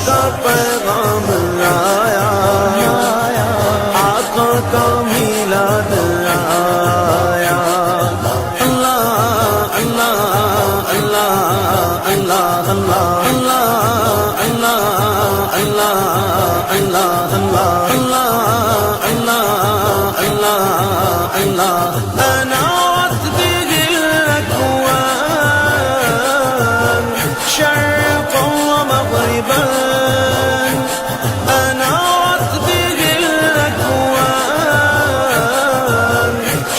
کا پیغام آیا، آقا کا میلاد آیا۔ اللہ اللہ اللہ اللہ اللہ اللہ اللہ اللہ اللہ اللہ اللہ اللہ أنارت به الأكوان شرقا ومغربا، أنارت به الأكوان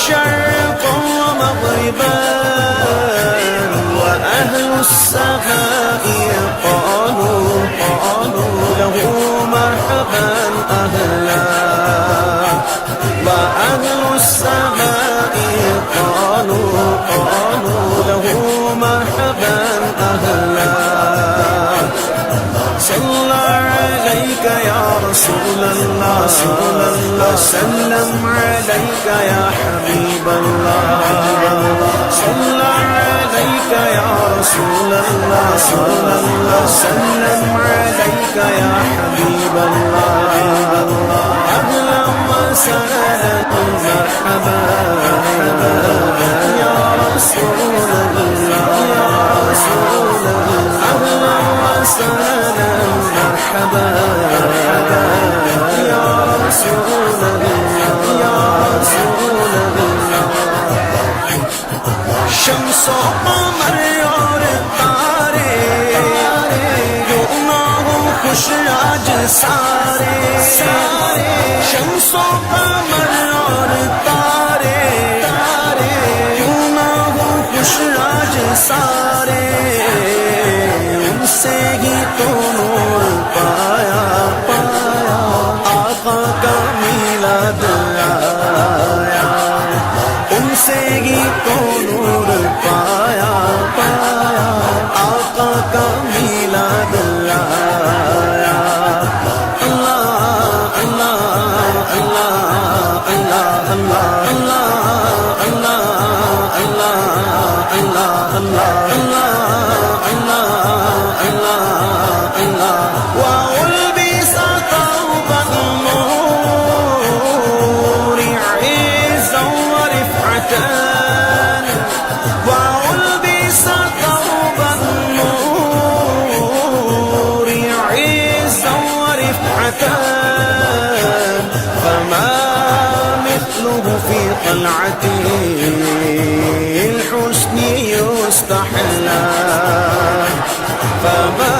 شرقا ومغربا، وأهل السماء قالوا له مرحبا أهلا، وأهل السماء قالوا له مرحبا أهلا۔ صلى عليك يا رسول الله، وسلم عليك يا حبيب الله، صلى عليك يا رسول الله، وسلم عليك يا حبيب الله، أهلا وسهلا مرحبا يا رسول الله، أهلا وسهلا مرحبا يا رسول الله، يا رسول الله۔ شمس و قمر اور تارے کیوں نہ ہو خوش آج سارے، شمس و قمر اور تارے کیوں نہ ہو خوش آج سارے، ان سے ہی تو نور پایا آقا کا میلاد آیا، ان سے ہی تو نور پایا آقا کا میلاد آیا۔ اللہ اللہ اللہ اللہ اللہ اللہ اللہ اللہ اللہ اللہ۔ وألبس ثوب النور عزا ورفعة، وألبس ثوب النور عزا ورفعة، فما مثله في طلعته الحسن يستحلى، فما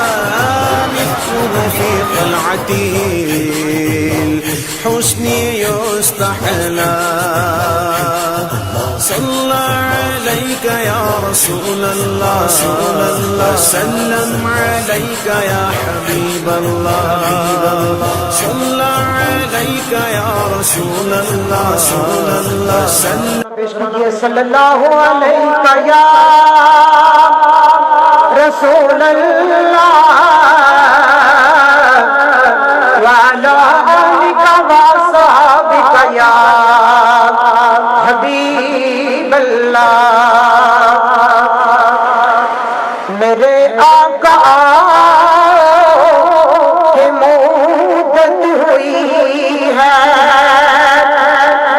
مثله في طلعته الحسن يستحلى۔ صلى عليك يا رسول الله، وسلم عليك يا حبيب الله، صلى عليك يا رسول الله، وسلم صلی اللہ علیہ یا رسول اللہ، وعلی آلک وصحبک یا حبیب اللہ۔ میرے آقا کی مدت ہوئی ہے،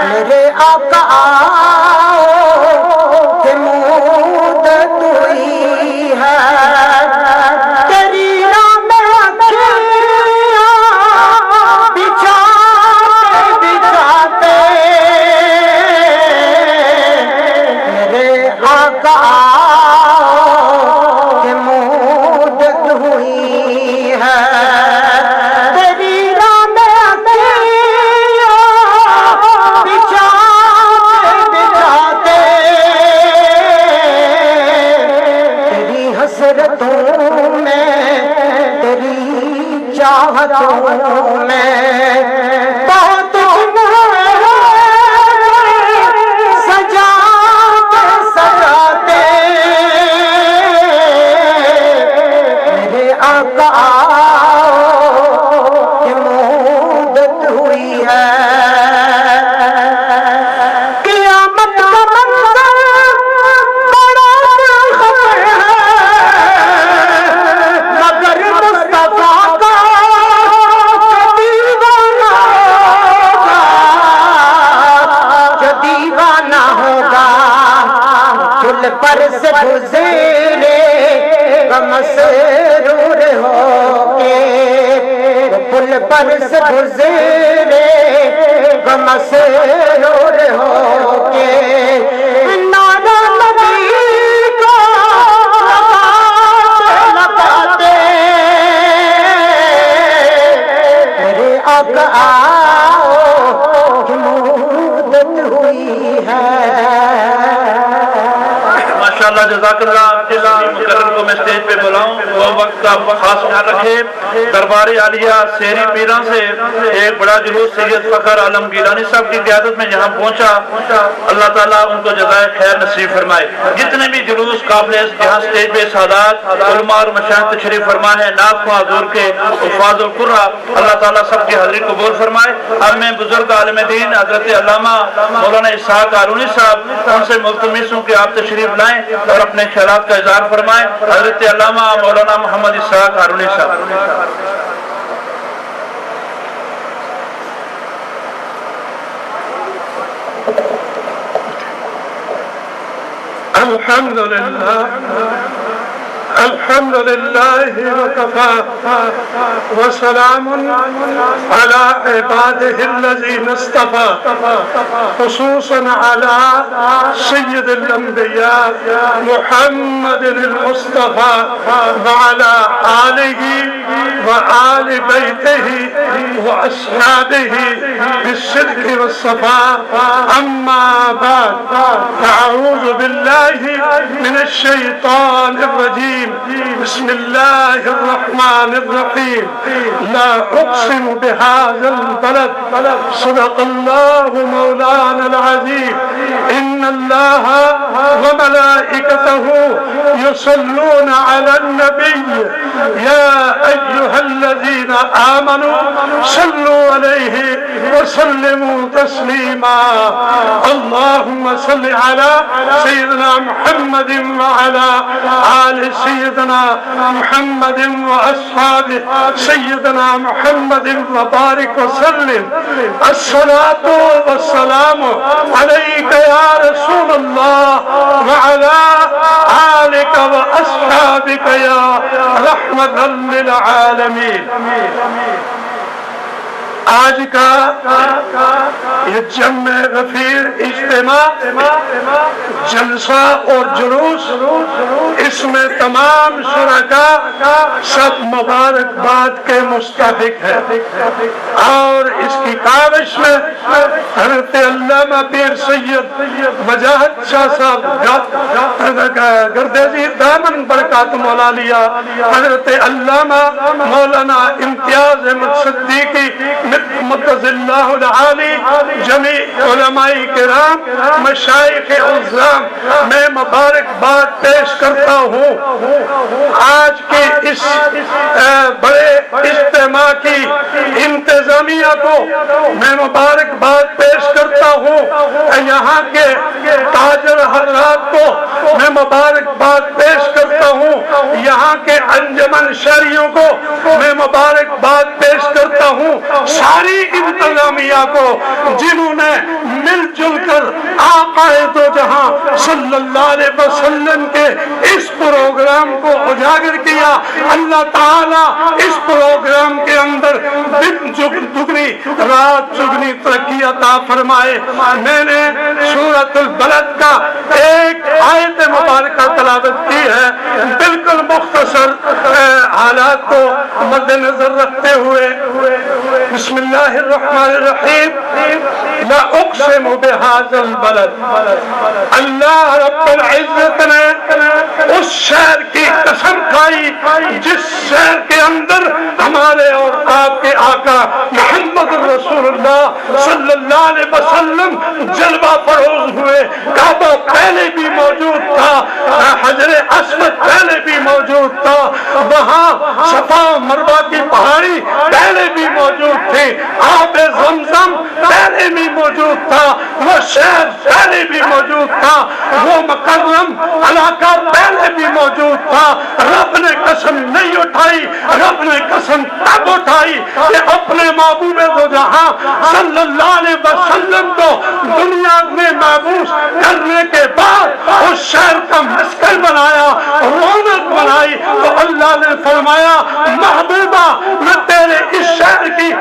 میرے آقا کی مدت ہوئی ہے، تیری نام بچھاتے میرے آقا کی مدت ہوئی ہے، تیری نام بچھاتے تیری حسرتوں میں، تیری چاہتوں میں بہت سجاتے میرے آقا کی مدت ہوئی ہے۔ قیامت کا منظر بڑا خطر ہے، مگر مصطفیٰ کا برس گزرے غم سے اور ہو کے نعرہ نبی کا لگاتے میرے آقا آؤ کہ مدت ہوئی ہے۔ ماشاءاللہ جزاک اللہ۔ جس مقرر کو میں اسٹیج پہ بلاؤں وہ وقت کا خاص خیال رکھے۔ دربار عالیہ سیری پیران سے ایک بڑا جلوس سید فخر عالم گیلانی صاحب کی قیادت میں یہاں پہنچا، اللہ تعالیٰ ان کو جزائے خیر نصیب فرمائے۔ جتنے بھی جلوس قافلے یہاں اسٹیج پہ سادات علماء اور مشائخ تشریف فرما ہے، نعت خواں حضور کے حفاظ القرہ، اللہ تعالیٰ سب کی حاضری قبول فرمائے۔ اب میں بزرگ عالم دین حضرت علامہ مولانا اسحاق ہارونی صاحب ان سے ملتمس ہوں کہ آپ تشریف لائیں اور اپنے خیالات کا اظہار فرمائیں۔ حضرت علامہ مولانا محمد اسحاق ہارونی صاحب۔ الحمد لله وكفى وسلام على عباده الذين اصطفى خصوصا على سيد الأنبياء محمد المصطفى وعلى آله وآل بيته وأصحابه بالصدق والصفاء أما بعد أعوذ بالله من الشيطان الرجيم بسم الله الرحمن الرحيم لا أقسم بهذا البلد صدق الله مولانا العظيم إن الله وملائكته يصلون على النبي يا أيها الذين آمنوا صلوا عليه وسلموا تسليما اللهم صل على سيدنا محمد وعلى آل سيدنا محمد وأصحابه سيدنا محمد وبارك وسلم الصلاة والسلام عليك يا رسول الله وعلى آلك وأصحابك يا رحمة للعالمين۔ آج کا یہ جمع غفیر اجتماع جلسہ اور جلوس اس میں تمام شرکاء سب مبارکباد کے مستحق ہے اور اس کی کاوش میں حضرت علامہ پیر سید وجاہت شاہ صاحب گردیزی دامن برکات مولا لیا، حضرت علامہ مولانا امتیاز احمد صدیقی مقدس اللہ العالی، جمیع علماء کرام، مشائخ عظام، میں مبارکباد پیش کرتا ہوں۔ آج کی اس بڑے اجتماع کی انتظامیہ کو میں مبارکباد پیش کرتا ہوں، یہاں کے تاجر حضرات کو میں مبارکباد پیش کرتا ہوں، یہاں کے انجمن شہریوں کو میں مبارکباد پیش کرتا ہوں، ساری انتظامیہ کو جنہوں نے مل جل کر آقا دو جہاں صلی اللہ علیہ وسلم کے اس پروگرام کو اجاگر کیا۔ اللہ تعالیٰ اس پروگرام کے اندر دن دگنی رات چگنی ترقی عطا فرمائے۔ میں نے سورۃ البلد کا ایک آیت مبارکہ تلاوت کی ہے، بالکل مختصر حالات کو مد نظر رکھتے ہوئے۔ بسم اللہ الرحمن الرحیم لا اقسم بهذا البلد، اللہ رب العزت نے اس شہر کی قسم کھائی جس شہر کے اندر ہمارے اور آپ کے آقا محمد رسول اللہ صلی اللہ علیہ وسلم جلوہ فروز ہوئے۔ کعبہ پہلے بھی موجود تھا، حجر اسود پہلے بھی موجود تھا، وہاں صفا و مروہ کی پہاڑی پہلے بھی موجود تھی، آب زمزم پہلے بھی موجود تھا، وہ شہر پہلے بھی موجود تھا، وہ مکرم علاقہ پہلے بھی موجود تھا۔ رب نے قسم نہیں اٹھائی، رب نے قسم تب اٹھائی کہ اپنے محبوب دو جہاں صلی اللہ علیہ وسلم کو دنیا میں محبوس کرنے کے بعد اس شہر کا مسکن بنایا، رونق بنائی، تو اللہ نے فرمایا محبوبہ میں تیرے اس شہر کی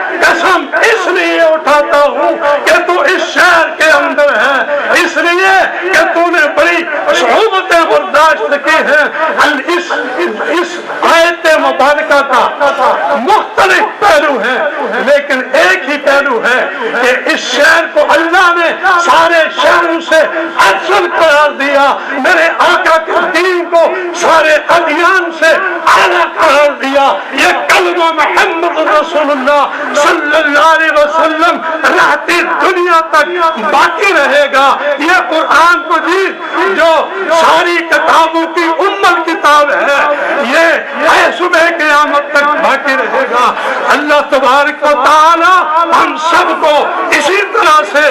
ہے کہ اس شہر کو اللہ نے سارے شہروں سے افضل قرار دیا، میرے آقا کے دین کو سارے ادیان سے اعلیٰ قرار دیا۔ یہ کلمہ محمد رسول اللہ صلی اللہ علیہ وسلم رہتی دنیا تک باقی رہے گا۔ یہ قرآن مجید جو ساری کتابوں کی ام کتاب ہے، یہ صبح قیامت تک باقی رہے گا۔ اللہ تبارک و تعالی ہم سب کو اسی طرح سے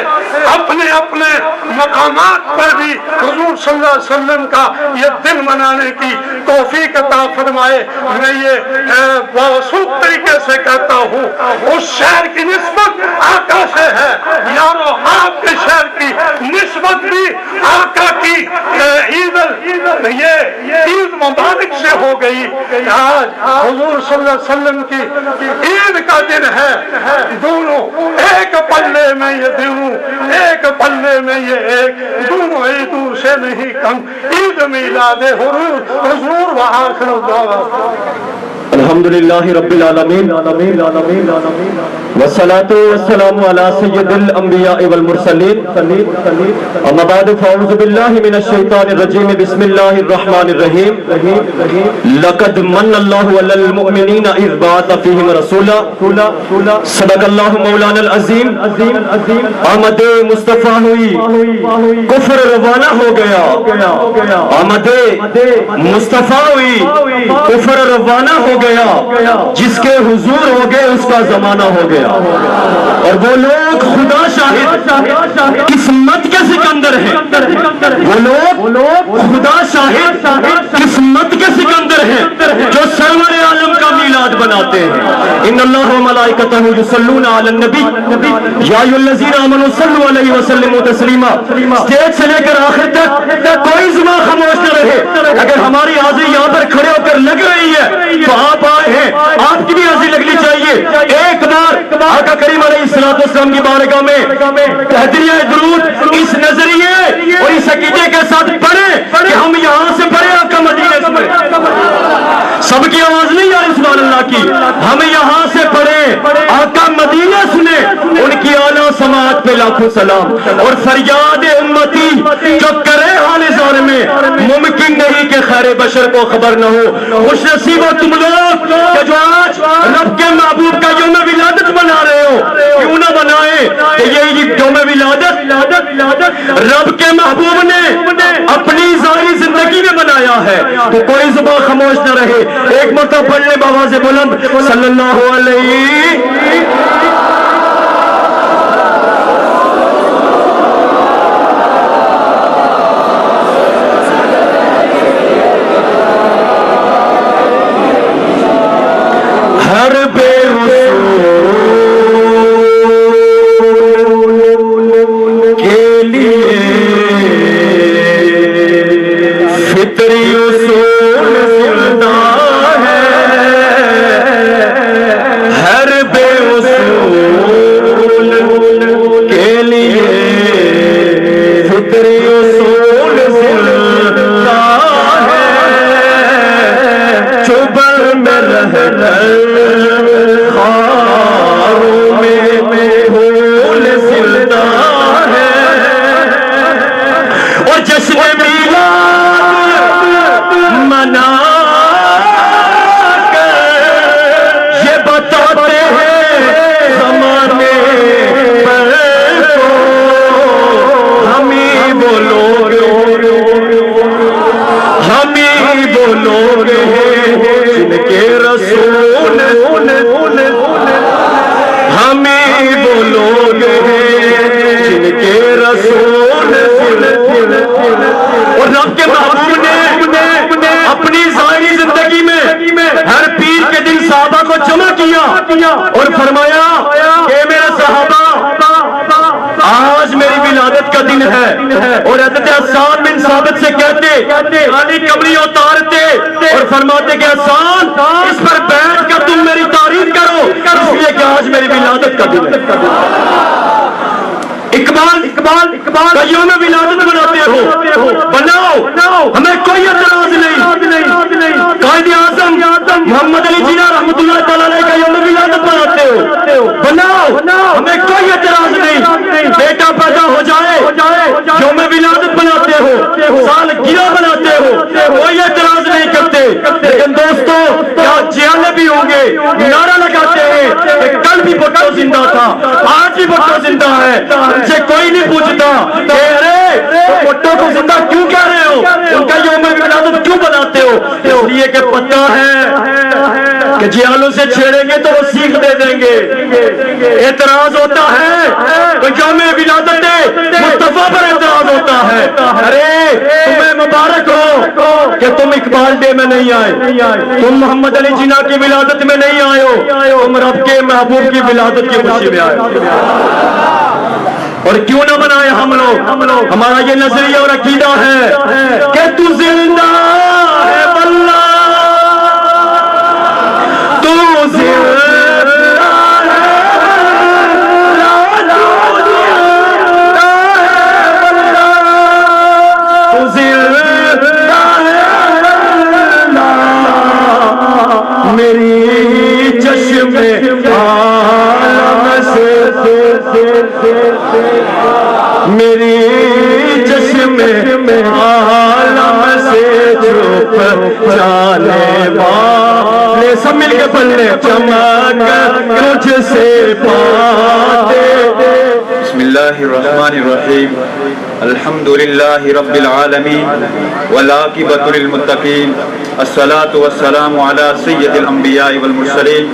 اپنے اپنے مقامات پر بھی حضور صلی اللہ علیہ وسلم کا یہ دن منانے کی توفیق عطا فرمائے۔ میں یہ موثوق طریقے سے کہتا ہوں، اس شہر کی نسبت آقا سے ہے، یارو آپ کے شہر کی نسبت بھی آقا کی عید مبارک سے ہو گئی۔ آج حضور صلی اللہ علیہ وسلم کی عید کا دن ہے، دونوں ایک پلے میں یہ دونوں ایک پلے میں یہ ایک دونوں عیدوں سے نہیں کم۔ عید میلاد حضور و آخر الدعوات الحمدللہ رب العالمین والصلاة والسلام علی سید الانبیاء والمرسلین، اما بعد فاعوذ باللہ من الشیطان الرجیم، بسم اللہ الرحمن الرحیم۔ لقد من اللہ علی المؤمنین اذ بعث فیہم رسولا، صدق اللہ مولانا العظیم۔ آمد مصطفیٰ ہوئی کفر روانہ ہو گیا، آمد مصطفیٰ ہوئی کفر روانہ ہو گیا، جس کے حضور ہو گئے اس کا زمانہ ہو گیا۔ اور وہ لوگ خدا شاہد قسمت کے سکندر ہیں، وہ لوگ خدا شاہد قسمت کے سکندر ہیں جو سرور عالم کا میلاد بناتے ہیں۔ ان اللہ و ملائکتہ یصلون علی النبی یا ایھا الذین آمنوا صلوا علیہ وسلموا تسلیما۔ اسٹیج سے لے کر آخر تک کوئی زبان خاموش نہ رہے۔ اگر ہماری حاضری یہاں پر کھڑے ہو کر لگ رہی ہے تو آپ آئے ہیں، آپ کی بھی حاضری لگنی چاہیے۔ ایک بار آقا کریم علیہ السلام کی بارگاہ میں تہدیہ درود اس نظریے اور اس عقیدے کے ساتھ پڑھیں کہ ہم یہاں سے پڑھیں آقا مدینے سے۔ سب کی آواز نہیں آ رہی سبحان اللہ کی، ہم یہاں سے پڑھیں آقا مدینہ سنیں، ان کی اعلیٰ سماعت پہ لاکھوں سلام۔ اور فریاد امتی جو کرے حال زار میں، ممکن نہیں کہ خیر بشر کو خبر نہ ہو۔ خوش نصیب ہو تم لوگ کہ جو آج رب کے محبوب کا یوم ولادت بنا رہے ہو، کیوں نہ بنائیں کہ یہ یوم ولادت رب کے محبوب نے اپنی ظاہری زندگی میں بنایا ہے، تو کوئی زبان خاموش نہ رہے۔ ایک مرتبہ پڑھ لیں بآواز بلند صلی اللہ علیہ۔ ہر بے رسول کے لیے فطری اصول زندہ ہے، ہر بے رسول کے لیے فطری اصول زندہ ہے، چبر میں رہ خاروں میں پھول زندہ ہے، اور جشن میلاد منا کر یہ بتاتے ہیں زمانے پر تو ہم ہی وہ لوگ ہیں جن کے رسول، ہمیں وہ لوگ ہیں جن کے رسول۔ اور رب کے محبوب نے اپنی ظاہری زندگی میں ہر پیر کے دن صحابہ کو جمع کیا اور فرمایا کہ میرے صحابہ آج میری ولادت کا دن ہے، اور حضرت حسان بن ثابت سے کہتے علی کمری اتارتے اور فرماتے کہ حسان اس پر بیٹھ کر تم میری تعریف کرو، اس لیے کہ آج میری ولادت کا دن ہے۔ اقبال کا یوم ولادت بناتے ہو، بناؤ، ہمیں کوئی اعتراض نہیں۔ قائد اعظم محمد علی جناح رحمۃ اللہ تعالی علیہ کا یوم ولادت بناتے ہو، بناؤ، ہمیں کوئی یوم ولادت بناتے ہو، سال گرہ بناتے ہو، کوئی اعتراض نہیں کرتے، لیکن دوستو کیا جیالے بھی ہوں گے نعرہ لگاتے ہیں کہ کل بھی بھٹو زندہ تھا، آج بھی بھٹو زندہ ہے، ان سے کوئی نہیں پوچھتا کہ ارے بھٹو کو زندہ کیوں کہہ رہے ہو، ان کا یوم ولادت کیوں بناتے ہو؟ اس لیے کہ پتہ ہے کہ جیالوں سے چھیڑیں گے تو وہ سیکھ دے دیں گے۔ اعتراض ہوتا ہے تو یوم ولادت مصطفیٰ پر اعتراض ہوتا ہے، ارے تمہیں مبارک ہو کہ تم اقبال ڈے میں نہیں آئے، تم محمد علی جناح کی ولادت میں نہیں آئے ہو، تم رب کے محبوب کی ولادت کی خوشی میں آئے ہو۔ اور کیوں نہ بنائے ہم لوگ، ہمارا یہ نظریہ اور عقیدہ ہے کہ تو زندہ ہے واللہ، تو زندہ میری چشم عالم سے، میری چشم عالم سے چھپ جانے والے، سب مل کے پڑھنے، چمک تجھ سے پاتے۔ بسم اللہ الرحمن الرحیم، الحمد للہ رب العالمین والعاقبۃ للمتقین، الصلاۃ والسلام علی سید الانبیاء والمرسلین،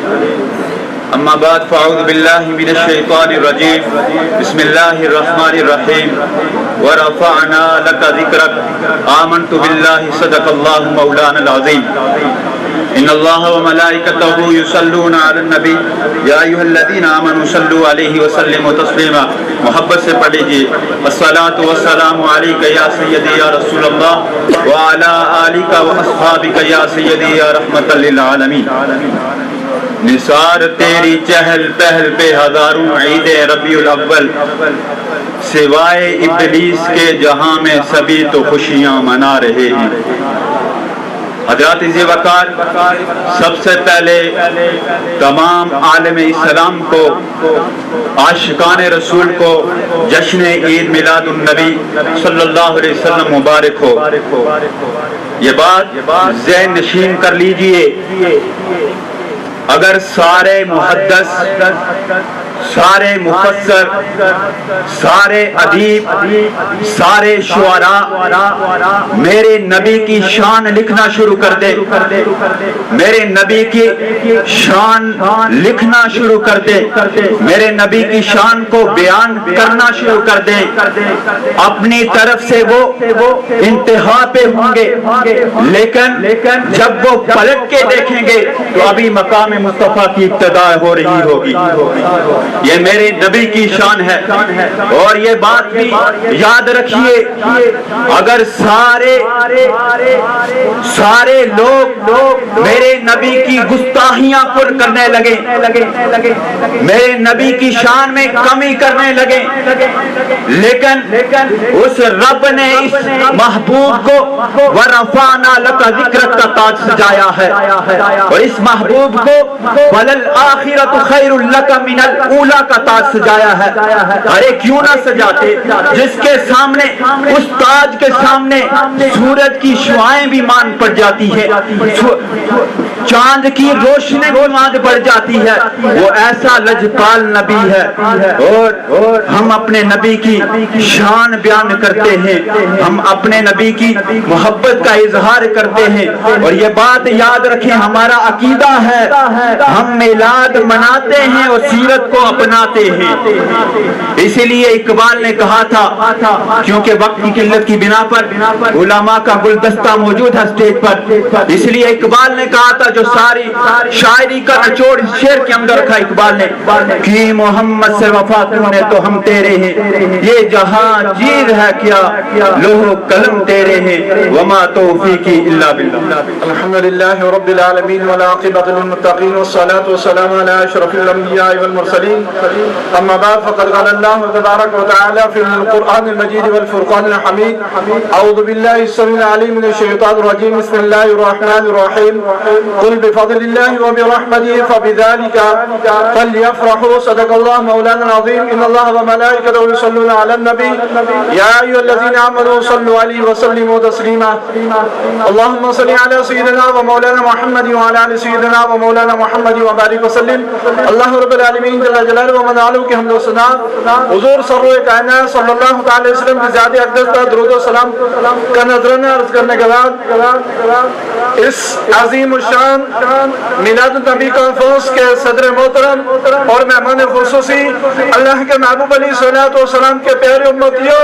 اما بعد فاعوذ باللہ من الشیطان الرجیم، بسم اللہ الرحمن الرحیم، ورفعنا لک ذکرک، آمنت باللہ صدق اللہ مولانا العظیم، ان اللہ وملائکتہ یصلون علی النبی یا ایھا الذین آمنوا صلوا علیہ وسلموا تسلیما، محبت سے پڑھ لیجیے، الصلاۃ والسلام علیک یا سیدی یا رسول اللہ وعلی آلک واصحابک یا سیدی یا رحمۃ للعالمین۔ نثار تیری چہل پہل پہ ہزاروں عید ربیع الاول، سوائے ابلیس کے جہاں میں سبھی تو خوشیاں منا رہے ہیں۔ حضرات ذی وقار، سب سے پہلے تمام عالم اسلام کو، عاشقان رسول کو جشن عید میلاد النبی صلی اللہ علیہ وسلم مبارک ہو۔ یہ بات ذہن نشین کر لیجئے، اگر سارے محدث، سارے مفسر، سارے ادیب، سارے شعراء میرے نبی کی شان لکھنا شروع کر دے، میرے نبی کی شان لکھنا شروع کر دے، میرے نبی کی شان کو بیان کرنا شروع کر دے، اپنی طرف سے وہ انتہا پہ ہوں گے، لیکن جب وہ پلٹ کے دیکھیں گے تو ابھی مقام مصطفیٰ کی ابتدا ہو رہی ہوگی۔ یہ میرے نبی کی شان ہے، اور یہ بات بھی یاد رکھیے، اگر سارے لوگ میرے نبی کی گستاخیاں پر کرنے لگے، میرے نبی کی شان میں کمی کرنے لگے، لیکن اس رب نے اس محبوب کو وَرَفَعْنَا لَكَ ذِكْرَكَ کا تاج سجایا ہے، اور اس محبوب کو وَلَلْآخِرَةُ خَيْرٌ لَكَ مِنَ الْأُولَىٰ کا تاج سجایا ہے۔ ارے کیوں نہ سجاتے، جس کے سامنے، اس تاج کے سامنے سورج کی شعاعیں بھی مان پڑ جاتی ہے، چاند کی روشنی بھی مان پڑ جاتی ہے، وہ ایسا لجپال نبی ہے، اور ہم اپنے نبی کی شان بیان کرتے ہیں، ہم اپنے نبی کی محبت کا اظہار کرتے ہیں، اور یہ بات یاد رکھیں، ہمارا عقیدہ ہے، ہم میلاد مناتے ہیں اور سیرت کو اپناتے ہیں۔ اسی لیے اقبال نے کہا تھا، کیونکہ وقت کی قلت کی بنا پر علماء کا گلدستہ موجود ہے اسٹیج پر، اس لیے اقبال نے کہا تھا، جو ساری شاعری کا نچوڑ اس شعر کے اندر رکھا اقبال نے، کہ محمد سے وفا تو نے تو ہم تیرے ہیں، یہ جہاں چیز ہے کیا لوح قلم تیرے ہیں، وما توفیقی الا باللہ۔ الحمدللہ رب العالمین والعاقبۃ للمتقین والصلاة والسلام علی اشرف الانبیاء والمرسلین أما بعد فقد قال الله تبارك وتعالى في القرآن المجيد والفرقان الحميد أعوذ بالله السميع العليم من الشيطان الرجيم بسم الله الرحمن الرحيم قل بفضل الله وبرحمته فبذلك فليفرحوا صدق الله مولانا العظيم إن الله وملائكته يصلون على النبي يا أيها الذين آمنوا صلوا عليه وسلموا تسليما اللهم صل على سيدنا ومولانا محمد وعلى آل سيدنا ومولانا محمد وبارك وسلم اللہ رب العالمین جل جلالہ و من عالم کی حمد و ثنا حضور سرور کائنات صلی اللہ تعالی وسلم کی ذات اقدس پر درود و سلام کا نذرانہ عرض کرنے کے بعد اس عظیم الشان میلاد النبی کانفرنس کے صدر محترم اور مہمان خصوصی اللہ کے محبوب علیہ الصلوۃ والسلام کے پیارے امتیوں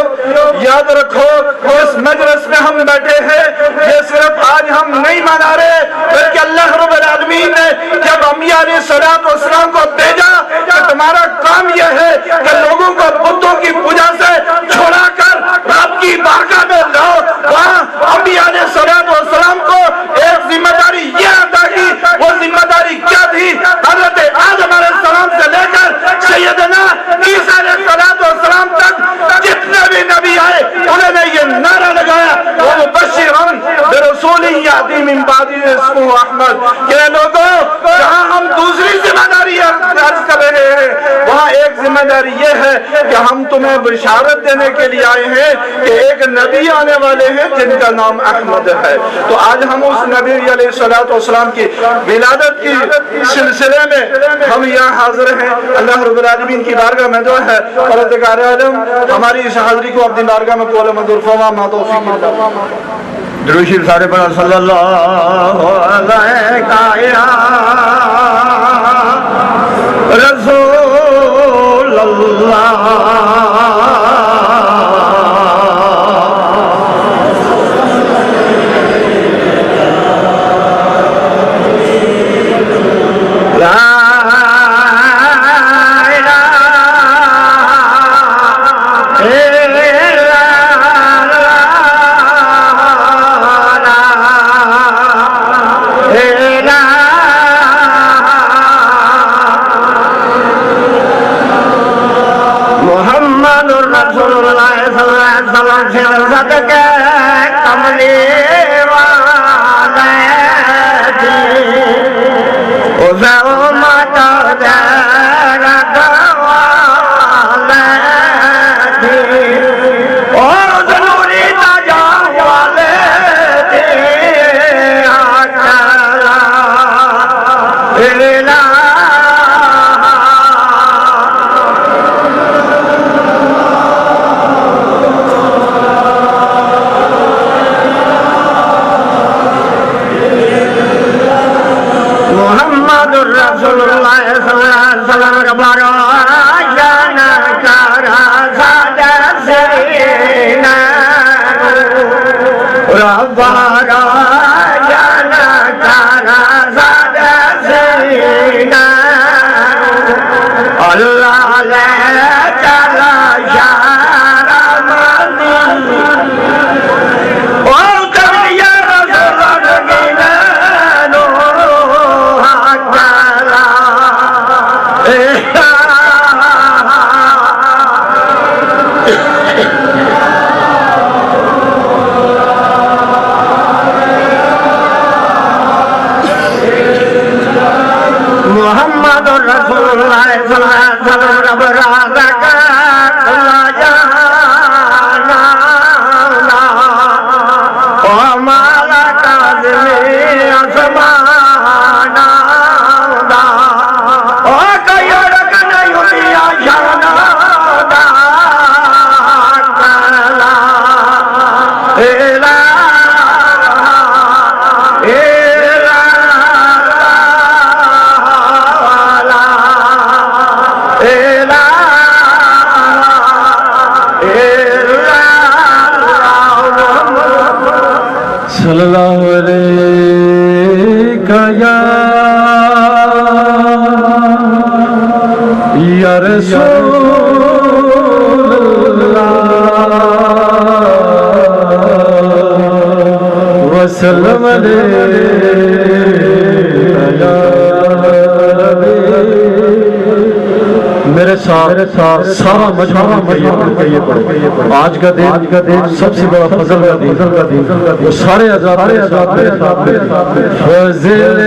یاد رکھو اس مجلس میں ہم بیٹھے ہیں یہ صرف آج ہم نہیں منا رہے بلکہ اللہ رب العالمین نے جب انبیاء علیہ الصلوۃ والسلام کو بھیجا کہ تمہارا کام یہ ہے کہ لوگوں کو بتوں کی پوجا سے چھوڑا کر رب کی بارگاہ میں لاؤ وہاں انبیاء علیہ الصلوۃ والسلام کو ایک ذمہ داری یہ عطا کی وہ ذمہ داری کیا تھی حضرت آدم علیہ السلام سے لے کر سیدنا عیسیٰ علیہ السلام تک جتنے بھی نبی آئے انہوں نے یہ نعرہ لگایا وَمُبَشِّرًا بِرَسُولٍ يَأْتِي مِن بَعْدِهِ اسْمُهُ أَحْمَدُ کہ لوگوں جہاں ہم دوسری ذمہ داری عرض کر رہے ہیں وہاں ایک ذمہ داری یہ ہے کہ ہم تمہیں بشارت دینے کے لیے آئے ہیں کہ ایک نبی آنے والے ہیں جن کا نام احمد ہے تو آج ہم اس نبی علیہ الصلوۃ والسلام کی ولادت کی سلسلے میں ہم یہاں حاضر ہیں اللہ رب العالمین کی بارگاہ میں دعا ہے پروردگار عالم ہماری اس حاضری کو اپنی بارگاہ میں قبول منظور فرما ما توفیق درود شریف سارے پڑھا صلی اللہ علیہ رسول اللہ صلی اللہ علیہ یا رسول اللہ وسلم علیہ یا میرے ساتھ سارا مجموعہ یہ پڑھے. آج کا دن سب سے بڑا فضل کا دن. وہ سارے آزاد میرے ساتھ فضل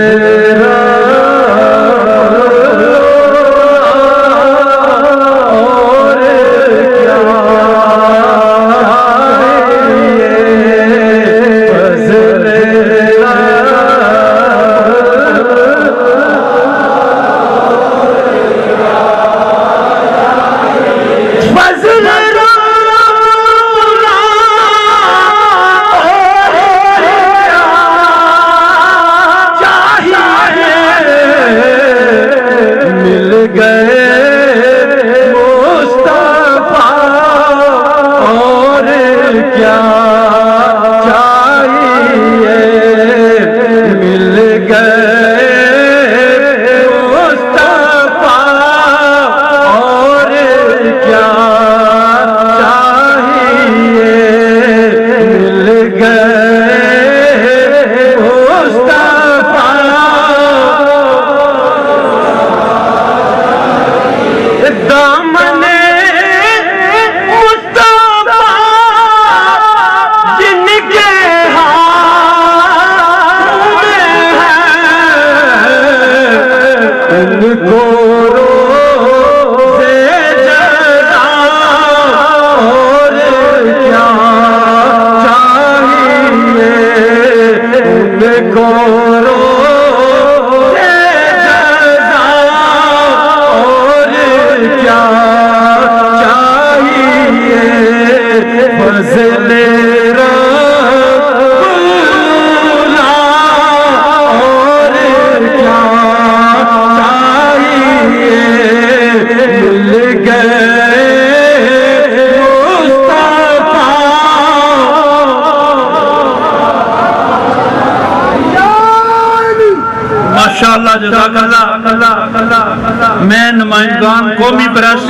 میں نمائندگان قومی پریس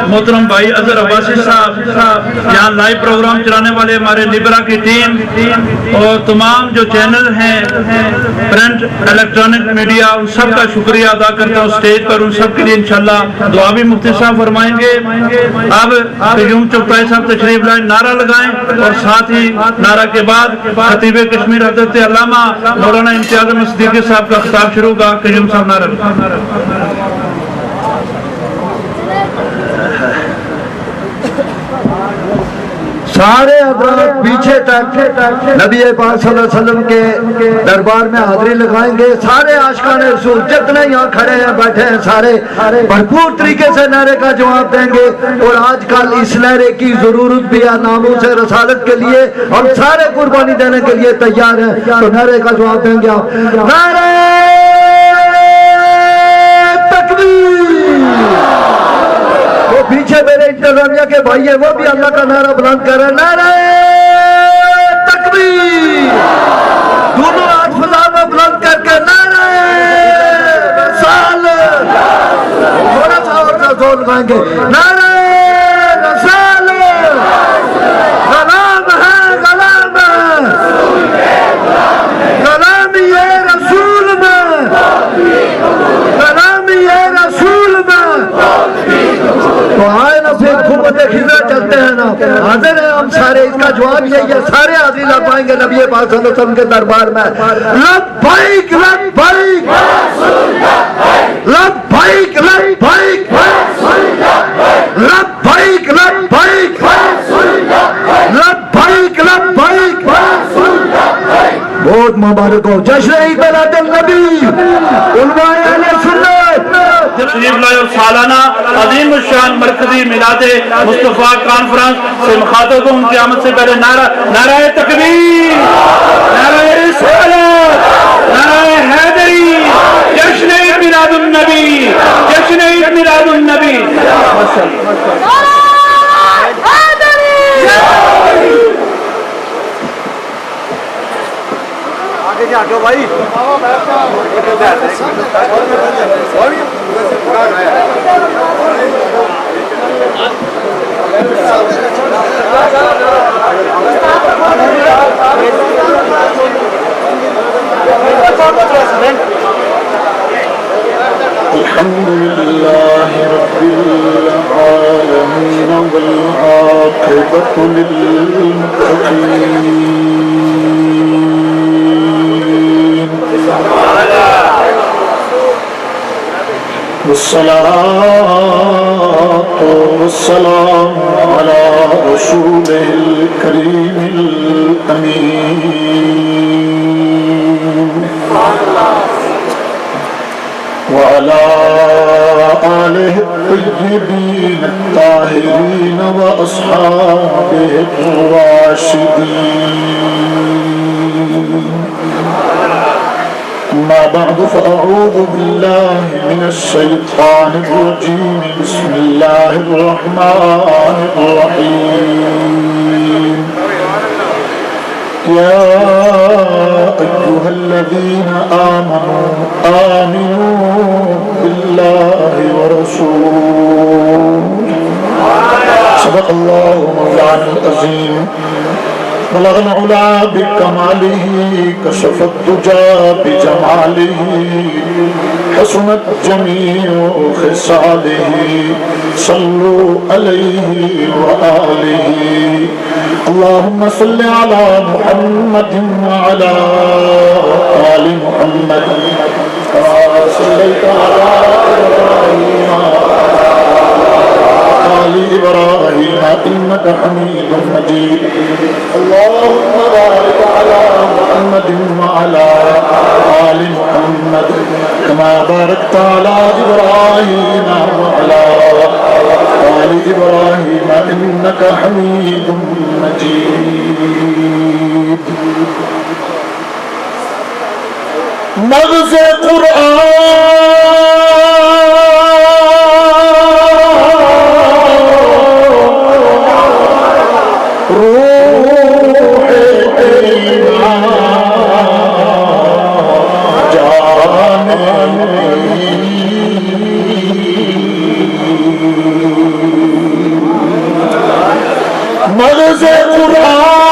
محترم بھائی اظہر عباسی صاحب، یہاں لائیو پروگرام چلانے والے ہمارے لیبرا کی ٹیم اور تمام جو چینل ہیں پرنٹ الیکٹرانک میڈیا، ان سب کا شکریہ ادا کرتا ہوں اسٹیج پر. ان سب کے لیے انشاءاللہ دعا بھی مفتی صاحب فرمائیں گے. اب قیوم چغتائی صاحب تشریف لائیں، نعرہ لگائیں اور ساتھ ہی نعرہ کے بعد خطیب کشمیر حضرت علامہ مولانا امتیاز احمد صدیقی صاحب کا خطاب شروع ہوگا. قیوم صاحب نعرہ سارے حضرات پیچھے تک نبی پاک صلی اللہ علیہ وسلم کے دربار میں حاضری لگائیں گے. سارے عاشقان رسول جتنے یہاں کھڑے ہیں بیٹھے ہیں سارے بھرپور طریقے سے نعرے کا جواب دیں گے. اور آج کل اس نعرے کی ضرورت بھی ہے ناموس رسالت کے لیے. ہم سارے قربانی دینے کے لیے تیار ہیں تو نعرے کا جواب دیں گے. آپ نعرے پیچھے میرے انتظامیہ کے بھائی ہیں وہ بھی اللہ کا نعرہ بلند کر رہے ہیں. نعرہ تکبیر دونوں ہاتھ فضا میں بلند کر کے نعرہ رسالت تھوڑا سا اور کا زور لگائیں گے. نعرہ رسالت غلام ہے غلام غلام یہ رسول میں غلام یہ رسول میں. تو آئے نا پھر حکومت خضرہ چلتے ہیں نا. حاضر ہیں ہم سارے. اس کا جواب یہی ہے سارے حاضری لگ پائیں گے نبی پاک صلی اللہ علیہ وسلم کے دربار میں. لبیک لبیک لبیک لبیک لبیک لبیک لبیک لبیک. بہت مبارک ہو. جشن عید میلاد النبی علماء اہل سنت تشریف لائے اور سالانہ عظیم الشان مرکزی میلاد مصطفیٰ کانفرنس سے مخاطب ہوں. کی آمد سے پہلے نعرہ تکبیر، نعرہ رسالت، نعرہ حیدری، جشن عید میلاد النبی، جشن عید میلاد النبی. آگے بھائی الحمد لله رب العالمين للمتقين والصلاة والسلام على رسوله الكريم الأمين وعلى آله الطيبين الطاهرين وأصحابه الراشدين أما بعد فأعوذ بالله من الشيطان الرجيم بسم الله الرحمن الرحيم يا أيها الذين آمنوا بالله ورسوله صدق الله مولانا العظيم بلغ العلا بكماله كشف الدجى بجماله حسنت جميع خصاله صلوا عليه وآله اللهم صل على محمد وعلى آل محمد كما صليت على إبراهيم آل إبراهيم إنك حميد مجيد اللهم بارك على محمد وعلى آل محمد كما باركت على إبراهيم وعلى آل إبراهيم إنك حميد مجيد مغز مغز قرآن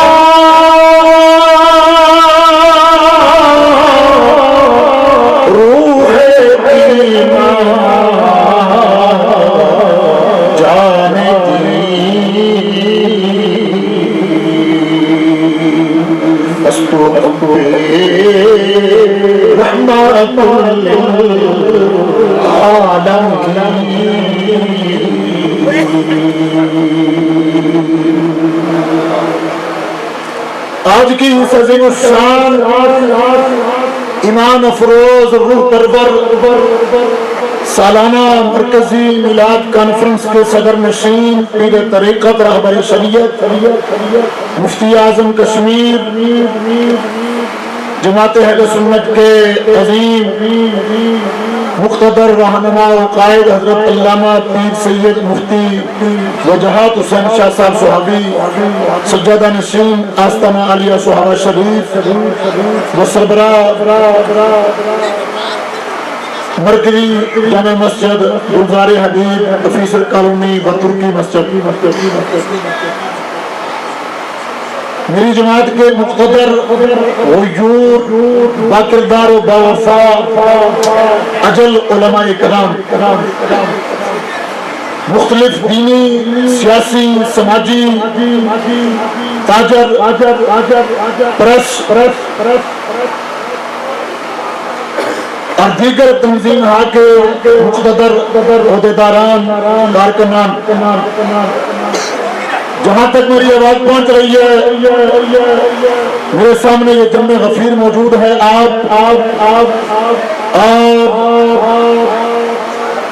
روح ایمان جان دین بس تو رحمت آج کی اس عظیم الشان ایمان افروز روح پرور سالانہ مرکزی میلاد کانفرنس کے صدر نشین پیر طریقت رہبر شریعت مفتی اعظم کشمیر جماعت اہل سنت کے عظیم مقتدر رہنما و قائد حضرت علامہ پیر سید مفتی وجہات حسین شاہ صاحب صحابی سجادہ نشین آستانہ عالیہ صحابہ شریف و سربراہ مرکزی جامع مسجد گلزار حبیب افیسر کالونی بترکی مسجد میری جماعت کے مقتدر غیور باکردار و باوفا اجل علماء کرام مختلف دینی سیاسی سماجی تاجر پریس اور دیگر تنظیم کے مقتدر عہدیداران کارکنان جہاں تک میری آواز پہنچ رہی ہے میرے سامنے یہ جم غفیر موجود ہے آپ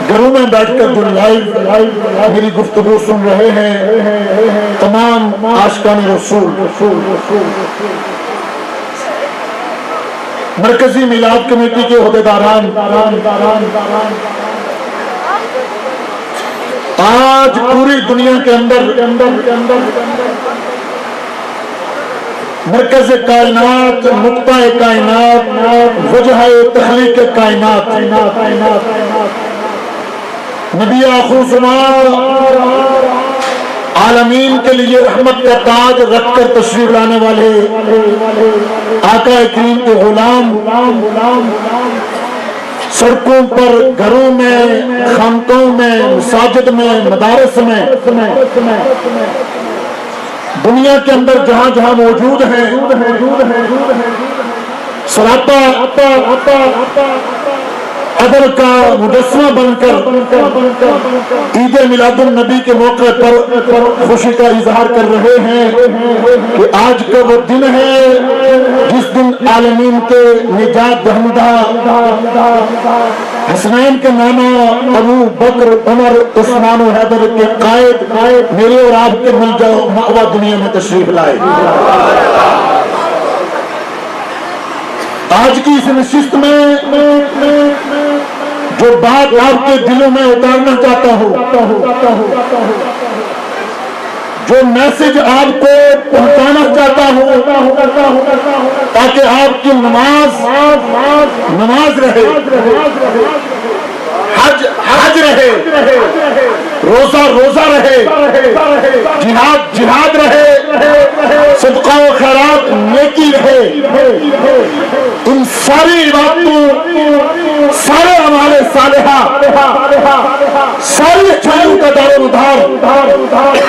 گھروں میں بیٹھ کر جو لائیو میری گفتگو سن رہے ہیں تمام عاشقان رسول مرکزی میلاد کمیٹی کے عہدیداران آج پوری دنیا کے اندر مرکز کائنات نقطہ کائنات وجہ تخلیق کائنات نبی آخر زمان عالمین کے لیے رحمت کا تاج رکھ کر تشریف لانے والے آقا کریم کے غلام سڑکوں پر گھروں میں خانقاہوں میں مساجد میں مدارس میں دنیا کے اندر جہاں جہاں موجود ہیں سراپا عدل کا مجسمہ بن کر عید میلاد النبی کے موقع پر خوشی کا اظہار کر رہے ہیں کہ آج کا وہ دن ہے جس دن عالمین کے نجات دہندہ حسنین کے نانا ابو بکر عمر عثمان و حیدر کے قائد میرے اور آپ کے مل جاؤ مأویٰ دنیا میں تشریف لائے. آج کی اس نشست میں جو بات آپ کے دلوں میں اتارنا چاہتا ہوں، جو میسج آپ کو پہنچانا چاہتا ہوں تاکہ آپ کی نماز رہے، حج رہے، روزہ رہے، جہاد رہے، صدقہ و خیرات نیکی رہے، ان ساری عبادتوں، سارے اعمال صالحہ، ساری اچھائیوں کا دار و مدار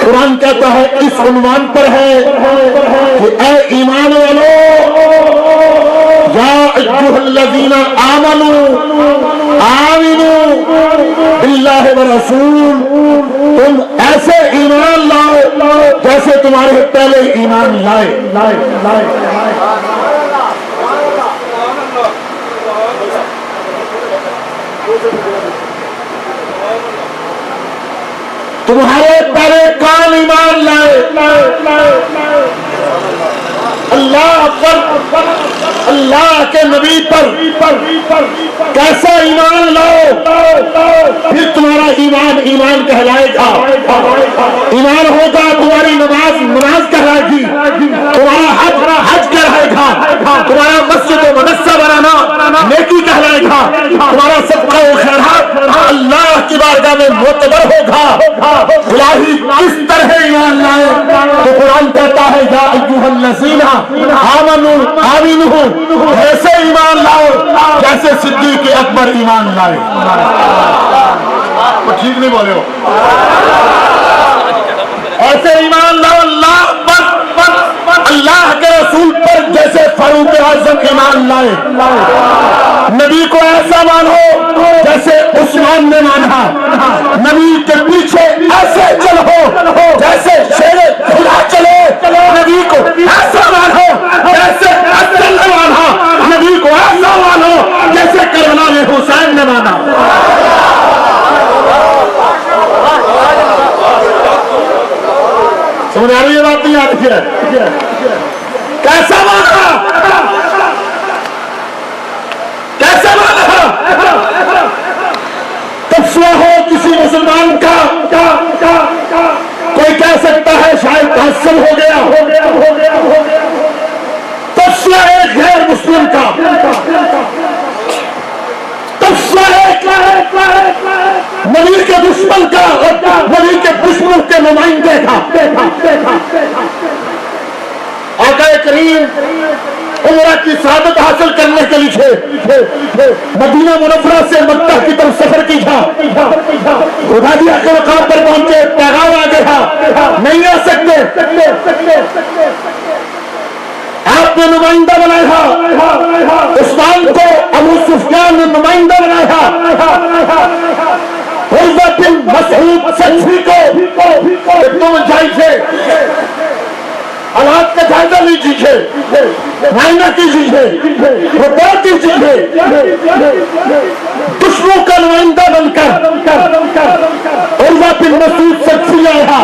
قرآن کہتا ہے اس عنوان پر ہے کہ اے ایمان والو یا ایھا الذین آمنوا باللہ ورسول، تم ایسے ایمان لاؤ جیسے تمہارے پہلے ایمان لائے. تمہارے پہلے کون ایمان لائے؟ اللہ پر، اللہ کے نبی پر کیسا ایمان لاؤ پھر تمہارا ایمان کہلائے گا. ایمان ہوگا تمہاری نماز کہلائے گی، تمہارا حج کہلائے گا، تمہارا مسجد و مدرسہ بنانا نیکی کہلائے گا، تمہارا صدقہ و خیرات اللہ کی بارگاہ میں معتبر ہوگا. الہی کس طرح ایمان لائے تو قرآن کہتا ہے یا ایھا الذین آمنوا، ایسے ایمان لاؤ جیسے صدیق اکبر ایمان لائے. ٹھیک نہیں بولے ہو؟ ایسے ایمان لاؤ اللہ پر، اللہ کے رسول پر جیسے فاروق اعظم ایمان لائے. نبی کو ایسا مانو جیسے عثمان نے مانا، نبی کے پیچھے ایسے چلو جیسے شیر خدا چلے. نبی کو ایسا مانو جیسے حسن نے مانا، نبی کو ایسا مانو جیسے کربلا میں حسین نے مانا. سمجھ آ رہی ہے بات؟ نہیں آ رہی ہے؟ کیسا مانا؟ کیسا مانا؟ تبصرہ ہو کسی مسلمان کا، کوئی کہہ سکتا ہے شاید تعصب ہو گیا. تبصرہ ایک غیر مسلم کا، تبصرہ ایک نبی کے دشمن کا اور نبی کے دشمن کے نمائندے کا. آقا کریم عمرہ کی سعادت حاصل کرنے کے لیے مدینہ منورہ سے مکہ کی طرف سفر کی تھا. حدیبیہ کے مقام پر پہنچے، پیغام آ گیا نہیں آ سکتے. آپ نے نمائندہ بنایا، عثمان کو ابو سفیان نے نمائندہ بنایا، عروہ بن مسعود سچفی کو تم جائیے، حالات کا جائزہ لیجیے، معائنہ کیجیے، رپورٹ کیجیے. دشمنوں کا نمائندہ بن کر عروہ بن مسعود سچفی آیا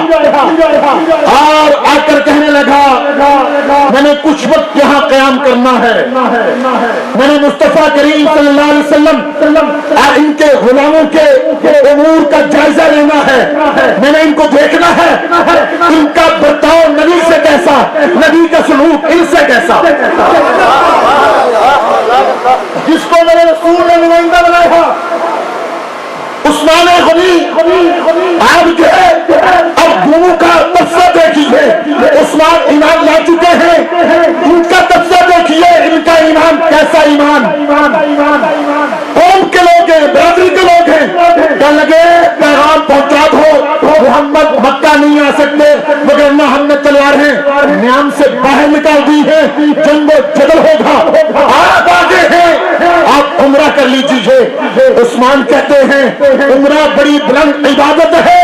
اور آ کر کہنے لگا میں نے کچھ وقت یہاں قیام کرنا ہے، میں نے مصطفیٰ کریم صلی اللہ علیہ وسلم اور ان کے غلاموں کے امور کا جائزہ لینا ہے، میں نے ان کو دیکھنا ہے ان کا برتاؤ نبی سے کیسا، نبی کا سلوک ان سے کیسا. جس کو میرے رسول نے نمائندہ بنایا عثمان غنی، آپ جو ہے اب دونوں کا تبصرہ دیکھیے. عثمان ایمان لا چکے ہیں، ان کا تبصرہ دیکھیے، ان کا ایمان کیسا ایمان. قوم کے لوگ ہیں، برادری کے لوگ ہیں، کہنے لگے پیغام پہنچا دو محمد مکہ نہیں آ سکتے مگر نہ ہم نے تلوار ہیں. مسلمان کہتے ہیں عمرہ بڑی بلند عبادت ہے،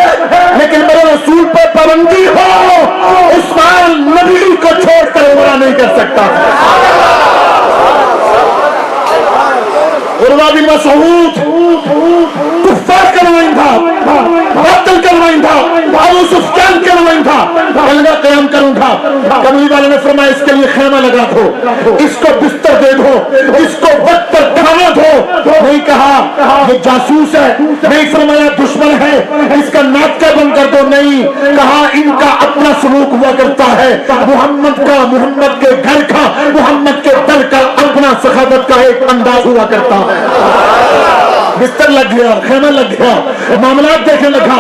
لیکن میرے رسول پر پابندی ہو، عثمان نبی کو چھوڑ کر عمرہ نہیں کر سکتا۔ عروہ بن مسعود کفار کا نمائندہ، باطل کا نمائندہ، ابو سفیان کا نمائندہ، کلمہ قیام کروں گا۔ کملی والے نے فرمایا اس کے لیے خیمہ لگا دو، اس کو بستر دے دو، اس کو وقت پر کھانا دو۔ نہیں کہا یہ جاسوس ہے، نہیں فرمایا دشمن ہے، اس کا ناطقہ بند کر دو، نہیں کہا ان کا اپنا سلوک ہوا کرتا ہے، محمد کا، محمد کے گھر کا، محمد کے دل کا اپنا سخاوت کا ایک انداز ہوا کرتا ہے۔ بستر لگ گیا، خیمہ لگ گیا، معاملات دیکھنے لگا۔